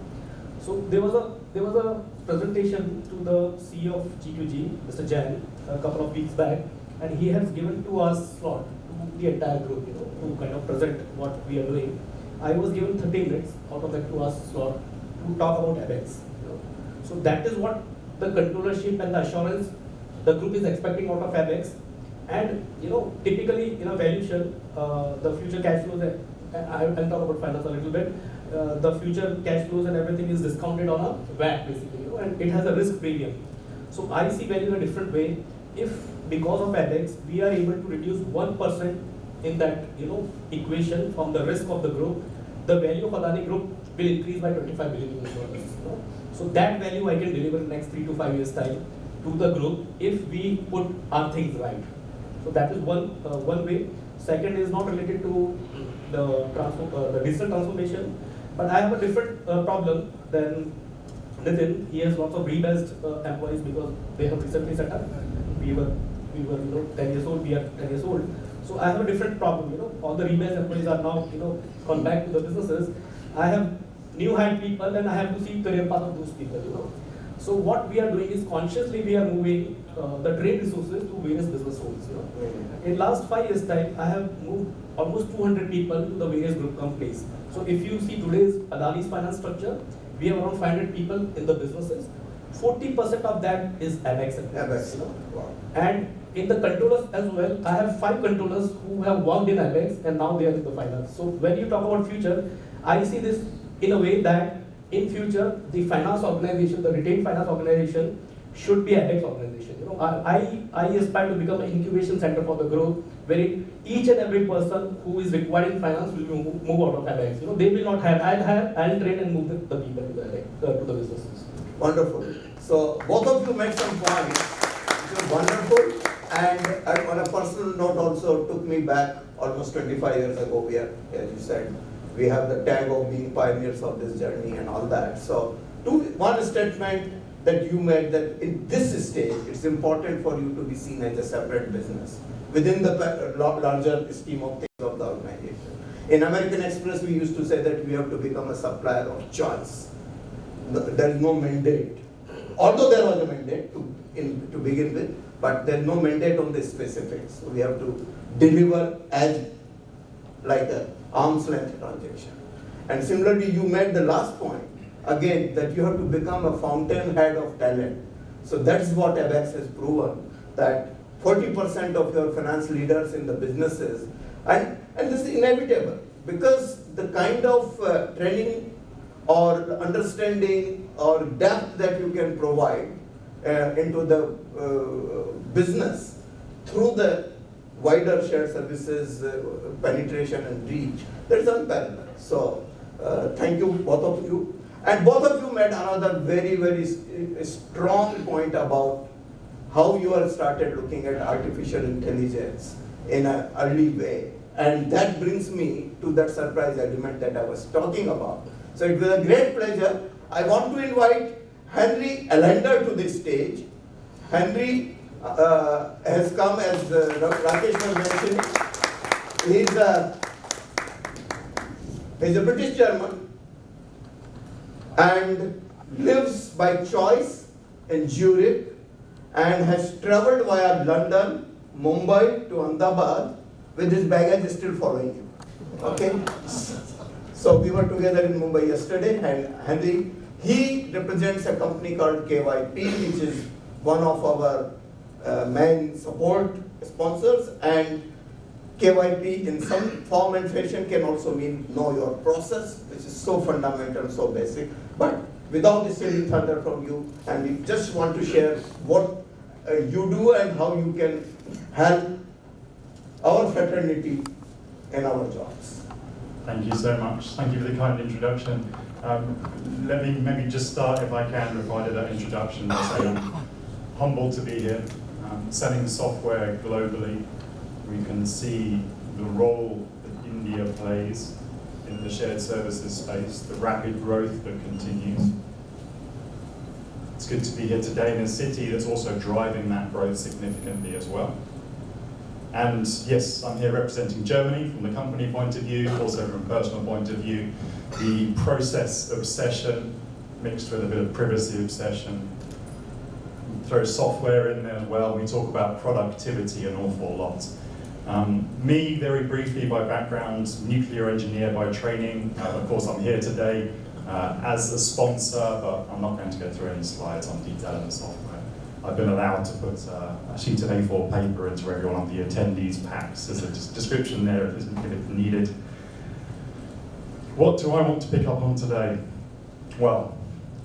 So there was a presentation to the CEO of GQG, Mr. Jain, a couple of weeks back, and he has given to us slot to the entire group, to kind of present what we are doing. I was given 30 minutes out of that 2 hours slot to talk about ABEX. So that is what the controllership and the assurance the group is expecting out of ABEX. And typically in a valuation, the future cash flows, I'll talk about finance a little bit. The future cash flows and everything is discounted on a VAT basically, and it has a risk premium. So I see value in a different way. If because of ABEX we are able to reduce 1% in that equation from the risk of the group, the value of Adani Group will increase by $25 billion. So that value I can deliver in the next 3 to 5 years time to the group if we put our things right. So that is one way. Second is not related to the digital transformation, but I have a different problem than Nitin. He has lots of rebased employees because they have recently set up. We were 10 years old. We are 10 years old. So I have a different problem. All the rebased employees are now gone back to the businesses. I have new hired people, and I have to see career path of those people. So what we are doing is consciously we are moving the trained resources to various business roles. In last 5 years time, I have moved almost 200 people to the various group companies. So if you see today's Adani's finance structure, we have around 500 people in the businesses. 40% of that is ABEX. Wow. And in the controllers as well, I have 5 controllers who have worked in ABEX and now they are in the finance. So when you talk about future, I see this in a way that in future, the finance organization, the retained finance organization should be ABEX organization. I aspire to become an incubation center for the growth, where each and every person who is required in finance will move out of ABEX. They will not have. I'll train and move the people to the businesses. Wonderful. So both of you made some points, which was wonderful. And on a personal note, also took me back almost 25 years ago. We are, as you said, we have the tag of being pioneers of this journey and all that. So, one statement that you made, that in this stage, it's important for you to be seen as a separate business within the larger scheme of things of the organization. In American Express, we used to say that we have to become a supplier of choice. There is no mandate. Although there was a mandate to begin with, but there is no mandate on the specifics. So we have to deliver as like a arm's length transaction. And similarly, you made the last point, again, that you have to become a fountainhead of talent. So that's what ABEX has proven, that 40% of your finance leaders in the businesses, and this is inevitable, because the kind of training or understanding or depth that you can provide into the business through the wider shared services penetration and reach, that's unparalleled. So thank you, both of you. And both of you made another very, very strong point about how you have started looking at artificial intelligence in an early way. And that brings me to that surprise element that I was talking about. So it was a great pleasure. I want to invite Henry Allender to the stage. Henry has come, as Rakesh was mentioning. He's a British German and lives by choice in Zurich and has traveled via London, Mumbai to Ahmedabad with his baggage still following him. Okay? So we were together in Mumbai yesterday, and Henry, he represents a company called KYP, which is one of our main support sponsors, and KYP in some form and fashion can also mean know your process, which is so fundamental, so basic. But without stealing thunder from you, and we just want to share what you do and how you can help our fraternity in our jobs. Thank you so much. Thank you for the kind introduction. Let me maybe just start, if I can, before I do that introduction, by saying I'm humbled to be here, selling software globally. We can see the role that India plays in the shared services space, the rapid growth that continues. It's good to be here today in a city that's also driving that growth significantly as well. And yes, I'm here representing Germany from the company point of view, also from a personal point of view. The process obsession mixed with a bit of privacy obsession. Throw software in there as well. We talk about productivity an awful lot. Me, very briefly, by background, nuclear engineer by training. Of course, I'm here today as a sponsor, but I'm not going to go through any slides on detailing the software. I've been allowed to put a sheet of A4 paper into every one of the attendees' packs. There's a description there if needed. What do I want to pick up on today? Well,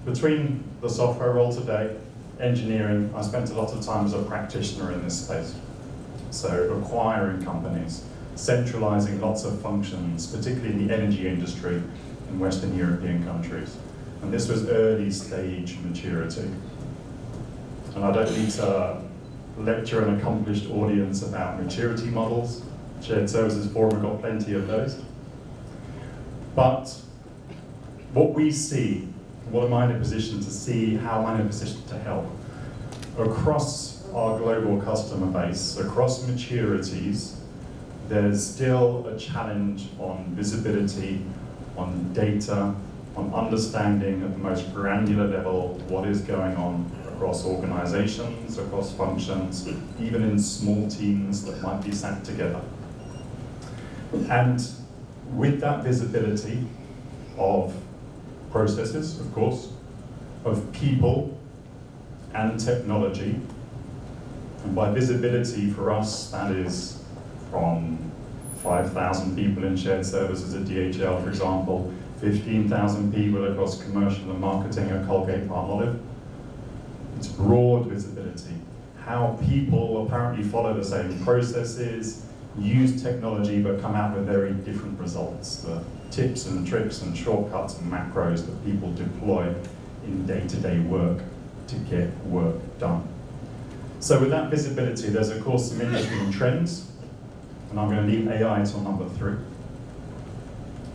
between the software role today, engineering, I spent a lot of time as a practitioner in this space. So acquiring companies, centralizing lots of functions, particularly in the energy industry in Western European countries. And this was early stage maturity. And I don't need to lecture an accomplished audience about maturity models. Shared Services Forum have got plenty of those. But what we see, what am I in a position to see, how am I in a position to help? Across our global customer base, across maturities, there's still a challenge on visibility, on data, on understanding at the most granular level what is going on across organizations, across functions, even in small teams that might be sat together. And with that visibility of processes, of course, of people and technology, and by visibility for us, that is from 5,000 people in shared services at DHL, for example, 15,000 people across commercial and marketing at Colgate-Palmolive. It's broad visibility. How people apparently follow the same processes, use technology, but come out with very different results. The tips and tricks and shortcuts and macros that people deploy in day-to-day work to get work done. So with that visibility, there's of course some interesting trends, and I'm going to leave AI till number 3.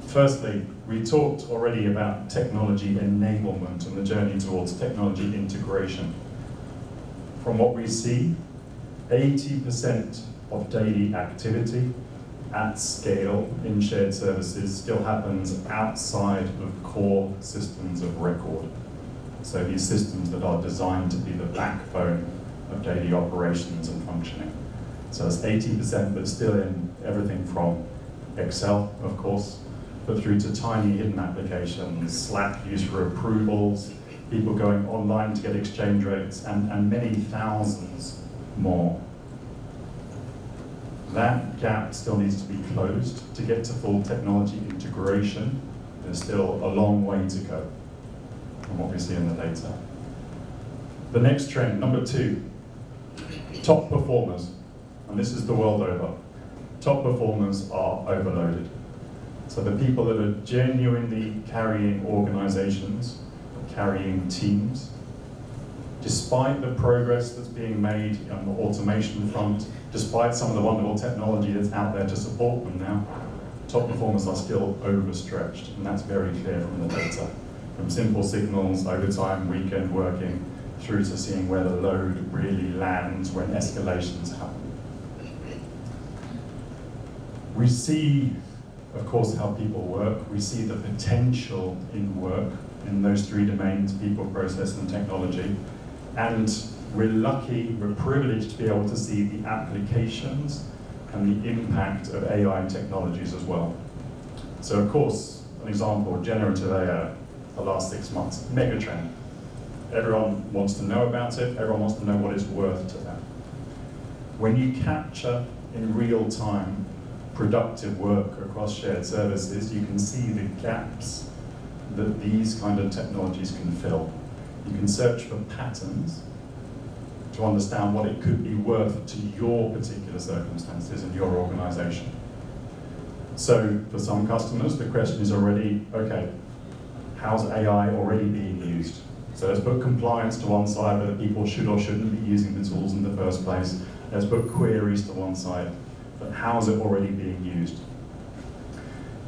Firstly, we talked already about technology enablement and the journey towards technology integration. From what we see, 80% of daily activity at scale in shared services still happens outside of core systems of record. So these systems that are designed to be the backbone of daily operations and functioning. So it's 80%, but still in everything from Excel, of course, but through to tiny hidden applications, Slack used for approvals, people going online to get exchange rates, and many thousands more. That gap still needs to be closed to get to full technology integration. There's still a long way to go from what we see in the data. The next trend, number 2, top performers. And this is the world over. Top performers are overloaded. So the people that are genuinely carrying organizations, carrying teams, despite the progress that's being made on the automation front, despite some of the wonderful technology that's out there to support them now, top performers are still overstretched, and that's very clear from the data. From simple signals, overtime, weekend working, through to seeing where the load really lands when escalations happen. We see, of course, how people work. We see the potential in work in those 3 domains, people, process, and technology. And we're lucky, we're privileged to be able to see the applications and the impact of AI technologies as well. So of course, an example, generative AI, the last 6 months, mega trend. Everyone wants to know about it, everyone wants to know what it's worth to them. When you capture in real time productive work across shared services, you can see the gaps that these kind of technologies can fill. You can search for patterns to understand what it could be worth to your particular circumstances and your organization. So for some customers, the question is already, okay, how's AI already being used? So let's put compliance to one side, whether people should or shouldn't be using the tools in the first place. Let's put queries to one side. but how is it already being used?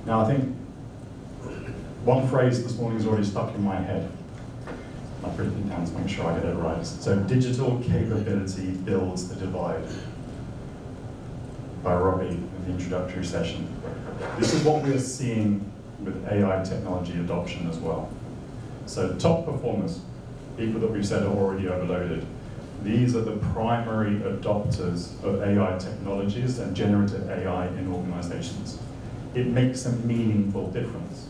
Now, I think one phrase this morning is already stuck in my head. I've written it down to make sure I get it right. So, digital capability builds the divide, by Robbie in the introductory session. This is what we're seeing with AI technology adoption as well. So top performers, people that we've said are already overloaded, these are the primary adopters of AI technologies and generative AI in organizations. It makes a meaningful difference.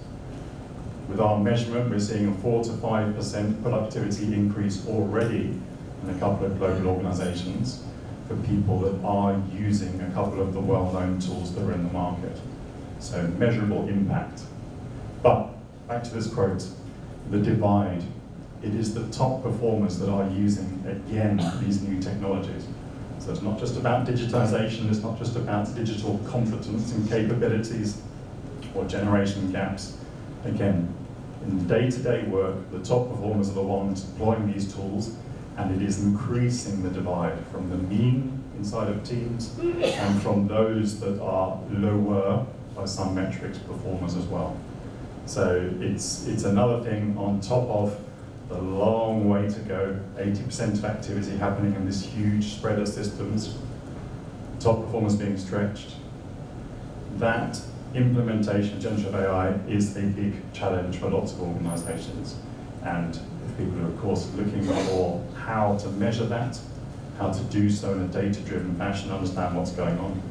With our measurement, we're seeing a 4 to 5% productivity increase already in a couple of global organizations for people that are using a couple of the well-known tools that are in the market. So measurable impact. But back to this quote, the divide. It is the top performers that are using, again, these new technologies. So it's not just about digitization, it's not just about digital competence and capabilities or generation gaps. Again, in day-to-day work, the top performers are the ones deploying these tools, and it is increasing the divide from the mean inside of teams and from those that are lower by some metrics performers as well. So it's another thing on top of the long way to go, 80% of activity happening in this huge spread of systems, top performers being stretched. That implementation of generative AI is a big challenge for lots of organizations. And if people are, of course, looking for how to measure that, how to do so in a data-driven fashion, understand what's going on,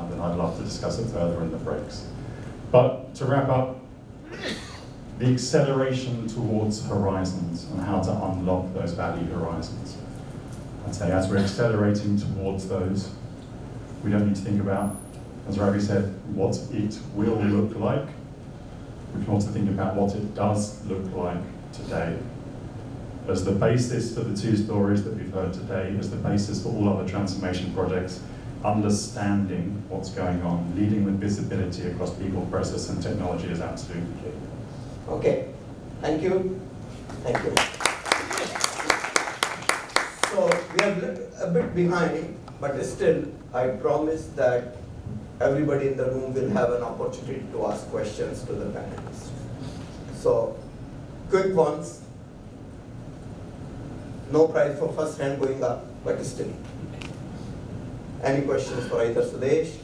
then I'd love to discuss it further in the breaks. But to wrap up, the acceleration towards horizons and how to unlock those value horizons. I'd say as we're accelerating towards those, we don't need to think about, as Ravi said, what it will look like. We can also think about what it does look like today as the basis for the two stories that we've heard today, as the basis for all other transformation projects, understanding what's going on, leading with visibility across people, process, and technology is absolutely key. Okay, thank you. Thank you. So we are a bit behind, but still, I promise that everybody in the room will have an opportunity to ask questions to the panelists. So, quick ones. No prize for first hand going up, but still. Any questions for either Sudesh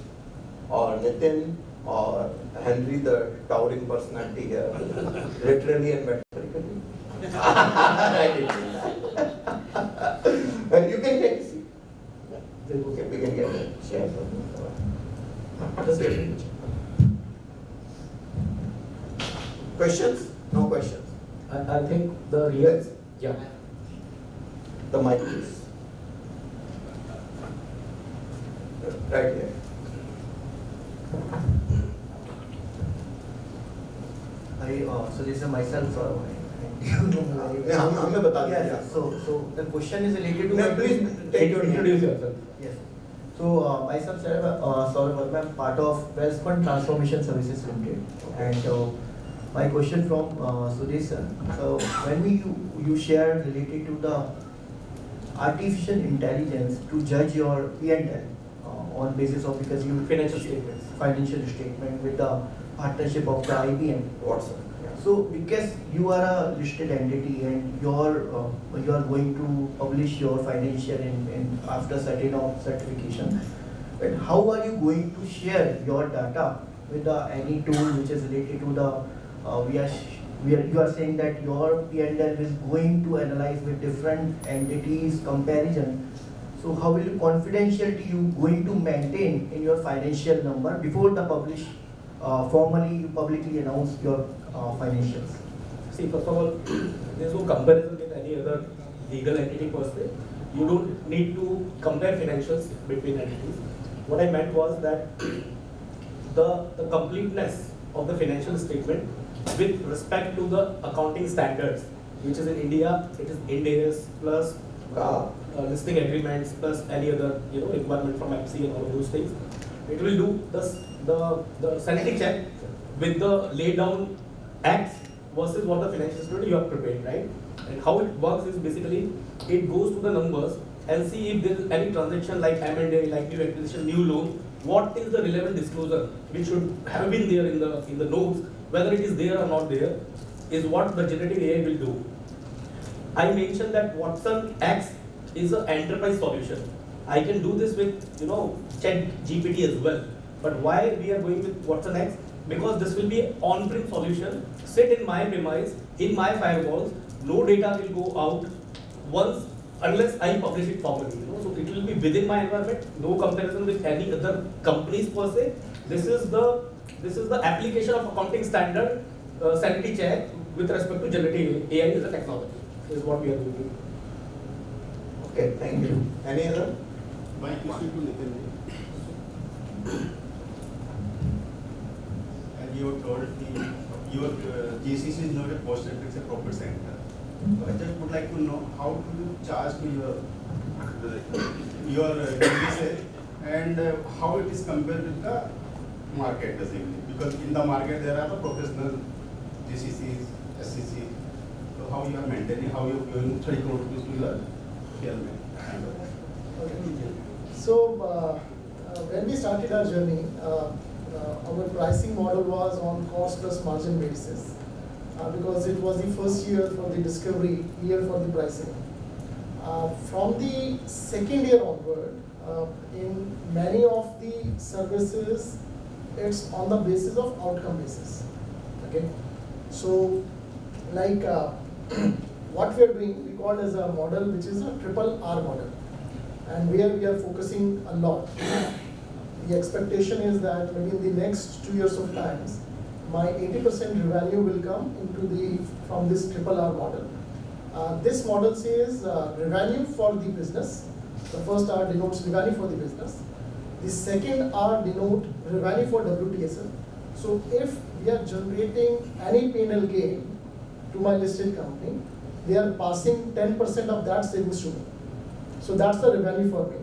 or Nitin or Henry, the towering personality here, literally and metaphorically? And you can take a seat. Okay, we can get a chair. Just get a chair. Questions? No questions. I think the real, yeah. The mic, please. Right here. So this is myself. You know me very well. हमें बता दीजिए। Yes. So the question is related to. No, please take your name. Introduce yourself. Yes. So myself, Saurabh Verma, I'm part of Wealth Fund Transformation Services Limited, and my question from Sudesh sir. So when you shared related to the artificial intelligence to judge your P&L on basis of because you Financial statements. financial statement with the partnership of the IBM. What's up? So because you are a listed entity and you are going to publish your financial in after certain of certification, but how are you going to share your data with the any tool which is related to the you are saying that your P&L is going to analyze with different entities comparison. So how will you confidentiality you going to maintain in your financial number before the publish formally you publicly announce your financials? See, first of all, there's no comparison with any other legal entity per se. You don't need to compare financials between entities. What I meant was that the completeness of the financial statement with respect to the accounting standards, which is in India, it is Ind AS plus listing agreements plus any other requirement from MC and all of those things. It will do the sanity check with the laid down acts versus what the financial statement you have prepared, right? And how it works is basically it goes to the numbers and see if there is any transaction like M&A, like new acquisition, new loan, what is the relevant disclosure which should have been there in the notes, whether it is there or not there, is what the generative AI will do. I mentioned that Watson X is an enterprise solution. I can do this with Chat GPT as well. But why we are going with Watson X? Because this will be an on-prem solution, sit in my premise, in my firewalls. No data will go out unless I publish it formally. So it will be within my environment. No comparison with any other companies per se. This is the application of accounting standard sanity check with respect to generative AI as a technology. Is what we are doing. Okay, thank you. Any other? My question to Nitin. As you have told me, your GCC is not a cost center, it's a profit center. So I just would like to know how do you charge to your GCC and how it is compared with the market basically. Because in the market there are the professional GCCs, SCCs. So how you are maintaining, how you are giving 3 crore rupees to your chairman? So when we started our journey, our pricing model was on cost plus margin basis because it was the first year for the discovery, year for the pricing. From the second year onward, in many of the services, it's on the basis of outcome basis. Okay, so like what we are doing, we call as a model which is a triple R model, and where we are focusing a lot. The expectation is that maybe in the next 2 years of times, my 80% revenue will come from this triple R model. This model says revenue for the business. The first R denotes revenue for the business. The second R denotes revenue for WTSL. So if we are generating any P&L gain to my listed company, they are passing 10% of that savings to me. So that's the revenue for me.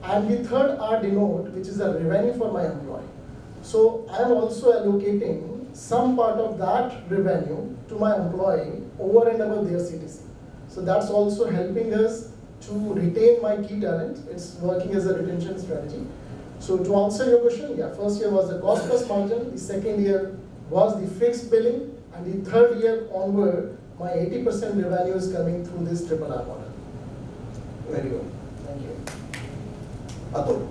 And the third R denote, which is a revenue for my employee. So I am also allocating some part of that revenue to my employee over and above their CTC. So that's also helping us to retain my key talent. It's working as a retention strategy. So to answer your question, yeah, first year was the cost plus margin, the second year was the fixed billing, and the third year onward, my 80% revenue is coming through this triple R model. Very good. Thank you. Atul.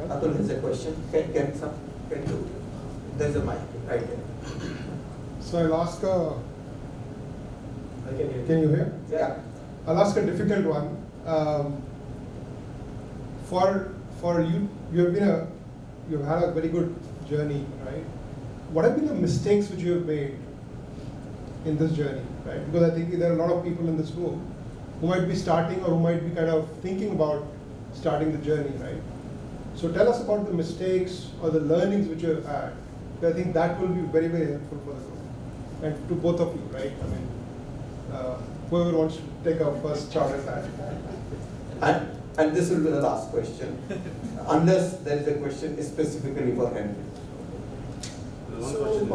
Atul has a question. Can you? There's a mic right there. So I'll ask a, I can hear. can you hear? Yeah. I'll ask a difficult one. For you, you've had a very good journey, right? What have been the mistakes which you have made in this journey, right? Because I think there are a lot of people in this room who might be starting or who might be kind of thinking about starting the journey, right? So tell us about the mistakes or the learnings which you have had. I think that will be very, very helpful for the group and to both of you, right? I mean, whoever wants to take our first shot at that. And this will be the last question, unless there is a question specifically for Henry. So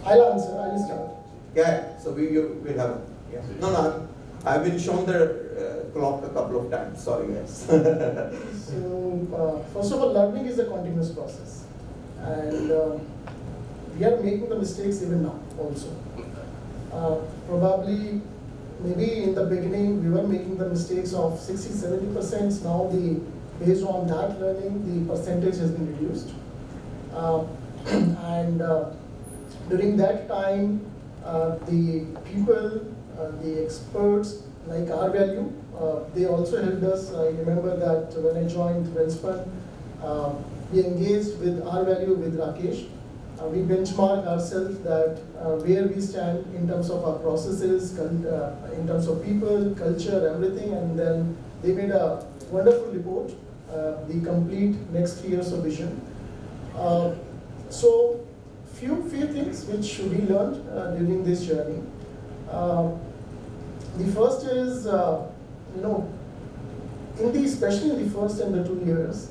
I'll answer, I'll start. Yeah, so we will have. Yeah. No, I've been shown the clock a couple of times. Sorry, guys. So first of all, learning is a continuous process, and we are making the mistakes even now also. Probably, maybe in the beginning we were making the mistakes of 60-70%. Now based on that learning, the percentage has been reduced. And during that time, the people, the experts like R-Value, they also helped us. I remember that when I joined Wellspun, we engaged with R-Value with Rakesh. We benchmark ourselves that where we stand in terms of our processes, in terms of people, culture, everything, and then they made a wonderful report, the complete next 3 years of vision. So few things which we learned during this journey. The first is, especially in the first and the 2 years,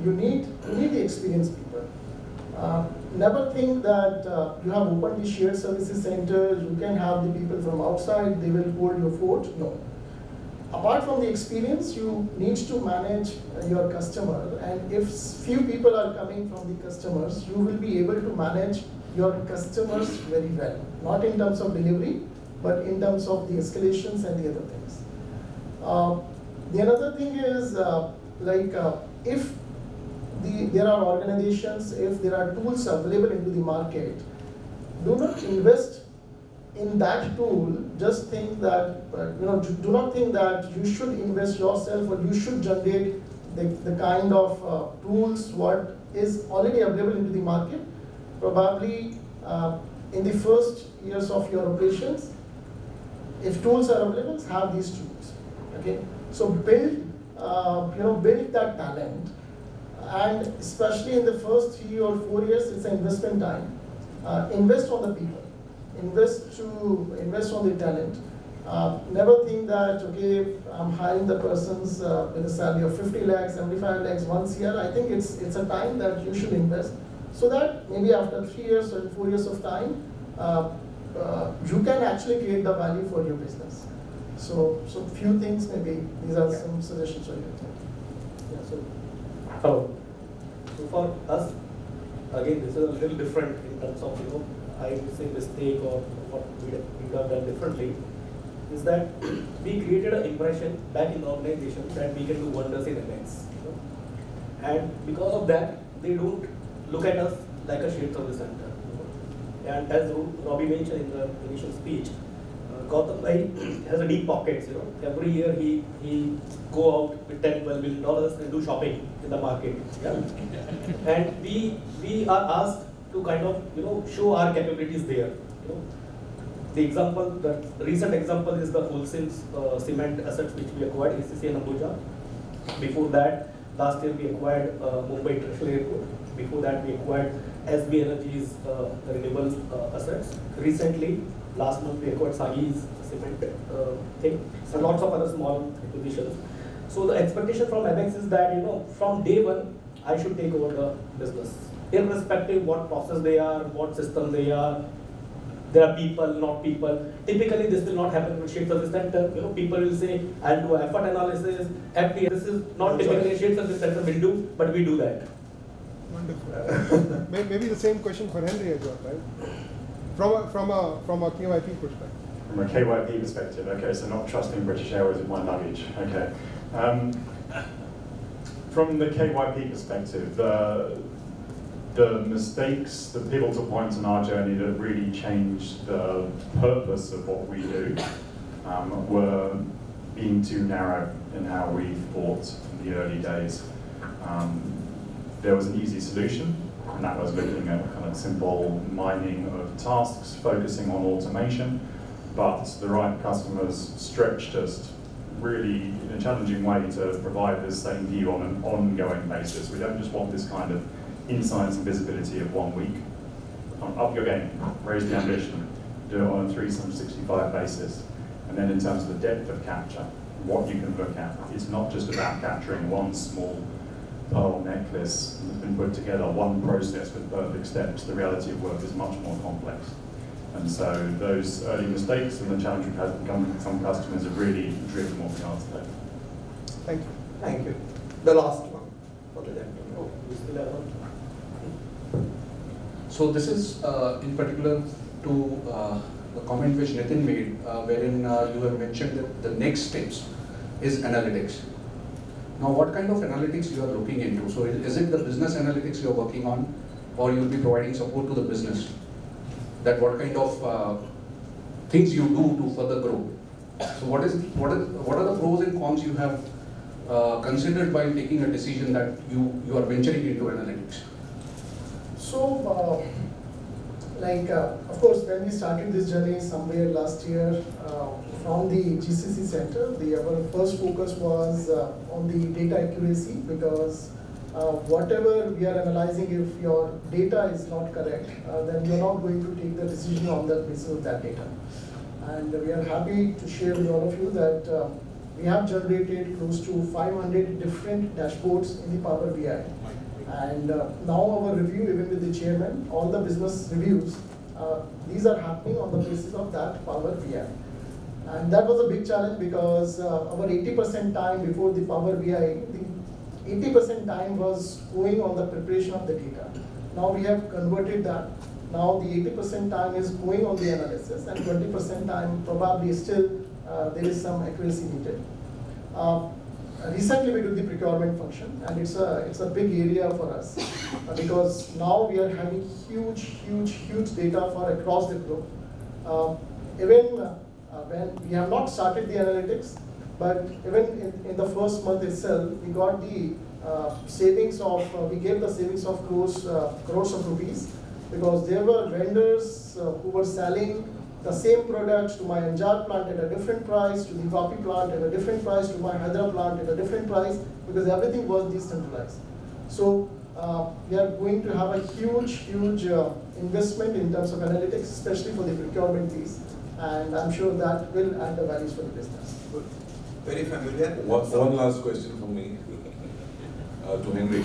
you need the experienced people. Never think that you have opened the shared services center, you can have the people from outside, they will hold your fort. No. apart from the experience, you need to manage your customer, and if few people are coming from the customers, you will be able to manage your customers very well, not in terms of delivery, but in terms of the escalations and the other things. The another thing is if there are organizations, if there are tools available into the market, do not invest in that tool. Just think that, do not think that you should invest yourself or you should generate the kind of tools what is already available into the market. Probably in the first years of your operations, if tools are available, have these tools. Okay, so build that talent, and especially in the first 3 or 4 years, it's an investment time. Invest on the people, invest on the talent. Never think that, okay, I'm hiring the persons with a salary of 50 lakhs, 75 lakhs once a year. I think it's a time that you should invest, so that maybe after 3 years or 4 years of time, you can actually create the value for your business. So few things, maybe these are some suggestions for you. Yeah, so for us, again, this is a little different in terms of, I would say mistake or what we have done differently, is that we created an impression back in the organization that we can do wonders in events. And because of that, they don't look at us like a shared service center. And as Robbie mentioned in the initial speech, Gautam Bhai has a deep pockets. Every year he go out with $10-12 million and do shopping in the market. Yeah? And we are asked to kind of show our capabilities there. The recent example is the wholesale cement assets which we acquired, ACC and Ambuja. Before that, last year we acquired Mumbai International Airport. Before that, we acquired SB Energy's renewable assets. Recently, last month we acquired Sagi's cement thing, and lots of other small acquisitions. So the expectation from MX is that from day one I should take over the business, irrespective what process they are, what system they are. There are people, not people. Typically, this will not happen with shared service center. People will say, "I'll do effort analysis, FP." This is not typically a shared service center will do, but we do that. Wonderful. Maybe the same question for Henry as well, right? From a KYP perspective. From a KYP perspective, okay, so not trusting British Airways with my luggage, okay. From the KYP perspective, the mistakes, the pivotal points in our journey that really changed the purpose of what we do were being too narrow in how we thought in the early days. There was an easy solution, and that was looking at kind of simple mining of tasks, focusing on automation, but the right customers stretched us really in a challenging way to provide the same view on an ongoing basis. We don't just want this kind of insights and visibility of 1 week. Up your game, raise the ambition, do it on a 365 basis. And then in terms of the depth of capture, what you can look at, it's not just about capturing one small pearl necklace that's been put together, one process with perfect steps. The reality of work is much more complex. And so those early mistakes and the challenge we've had from some customers have really driven what we are today. Thank you. Thank you. The last one for the day. Oh, we still have one. So this is in particular to the comment which Nitin made, wherein you have mentioned that the next steps is analytics. Now, what kind of analytics you are looking into? So is it the business analytics you are working on, or you'll be providing support to the business? That what kind of things you do to further grow? So what are the pros and cons you have considered while taking a decision that you are venturing into analytics? So, of course, when we started this journey somewhere last year from the GCC center, our first focus was on the data accuracy, because whatever we are analyzing, if your data is not correct, then you're not going to take the decision on the basis of that data. And we are happy to share with all of you that we have generated close to 500 different dashboards in the Power BI. And now our review, even with the chairman, all the business reviews, these are happening on the basis of that Power BI. And that was a big challenge because our 80% time before the Power BI, the 80% time was going on the preparation of the data. Now we have converted that. Now the 80% time is going on the analysis, and 20% time probably still there is some accuracy needed. Recently we did the procurement function, and it's a big area for us because now we are having huge data for across the globe. Even when we have not started the analytics, but even in the first month itself, we got the savings of, we gave the savings of crores of rupees, because there were vendors who were selling the same products to my Anjar plant at a different price, to the Vapi plant at a different price, to my Hyderabad plant at a different price, because everything was decentralized. So we are going to have a huge investment in terms of analytics, especially for the procurement piece, and I'm sure that will add the values for the business. Good. Very familiar. One last question from me to Henry.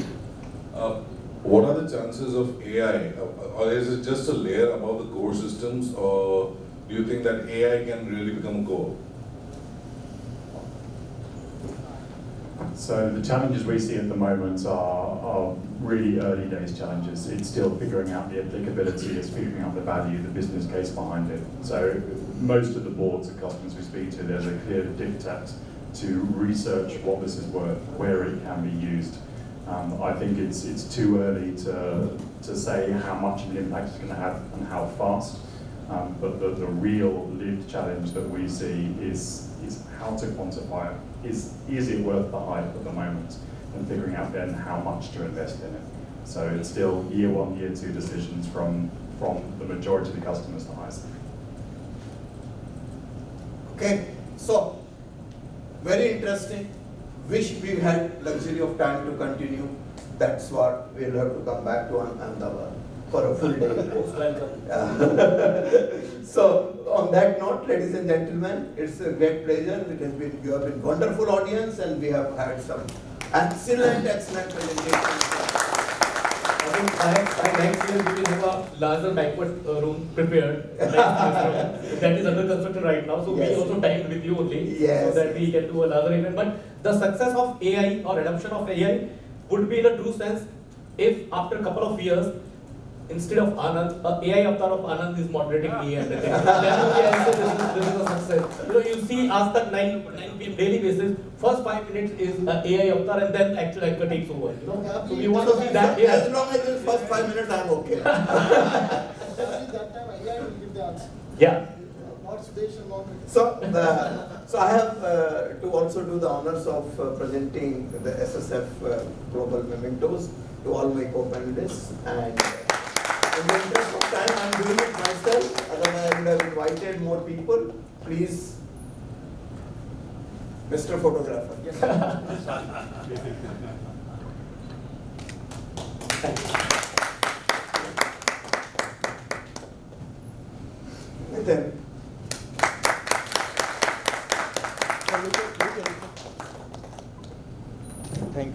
What are the chances of AI, or is it just a layer above the core systems, or do you think that AI can really become core? So the challenges we see at the moment are really early days challenges. It's still figuring out the applicability, it's figuring out the value, the business case behind it. So most of the boards and customers we speak to, there's a clear diktat to research what this is worth, where it can be used. I think it's too early to say how much of an impact it's going to have and how fast. But the real lived challenge that we see is how to quantify it. Is it worth the hype at the moment? And figuring out then how much to invest in it. So it's still year 1, year 2 decisions from the majority of the customers to highest. Okay, so very interesting. Wish we had luxury of time to continue. That's what we'll have to come back to Ahmedabad for a full day. Most welcome. So on that note, ladies and gentlemen, it's a great pleasure. You have been wonderful audience, and we have had some excellent presentations. I think by next year we will have a larger banquet room prepared. That is under construction right now. So Yes. we also timed with you only, Yes. so that we can do a larger event. But the success of AI or adoption of AI would be in a true sense if after a couple of years, instead of Anand, AI avatar of Anand is moderating me and everything. Then only I say this is a success. You know, you see Aaj Tak 9 PM daily basis, first 5 minutes is AI avatar, and then actual anchor takes over. You know? So we want to see that here. As long as it's first 5 minutes, I'm okay. That time AI will give the answer. Yeah. Not Sudesh and not me. So I have to also do the honors of presenting the SSF Global Mementos to all my co-panelists, and in the interest of time, I'm doing it myself. Otherwise, I would have invited more people. Please, Mr. Photographer. Nitin.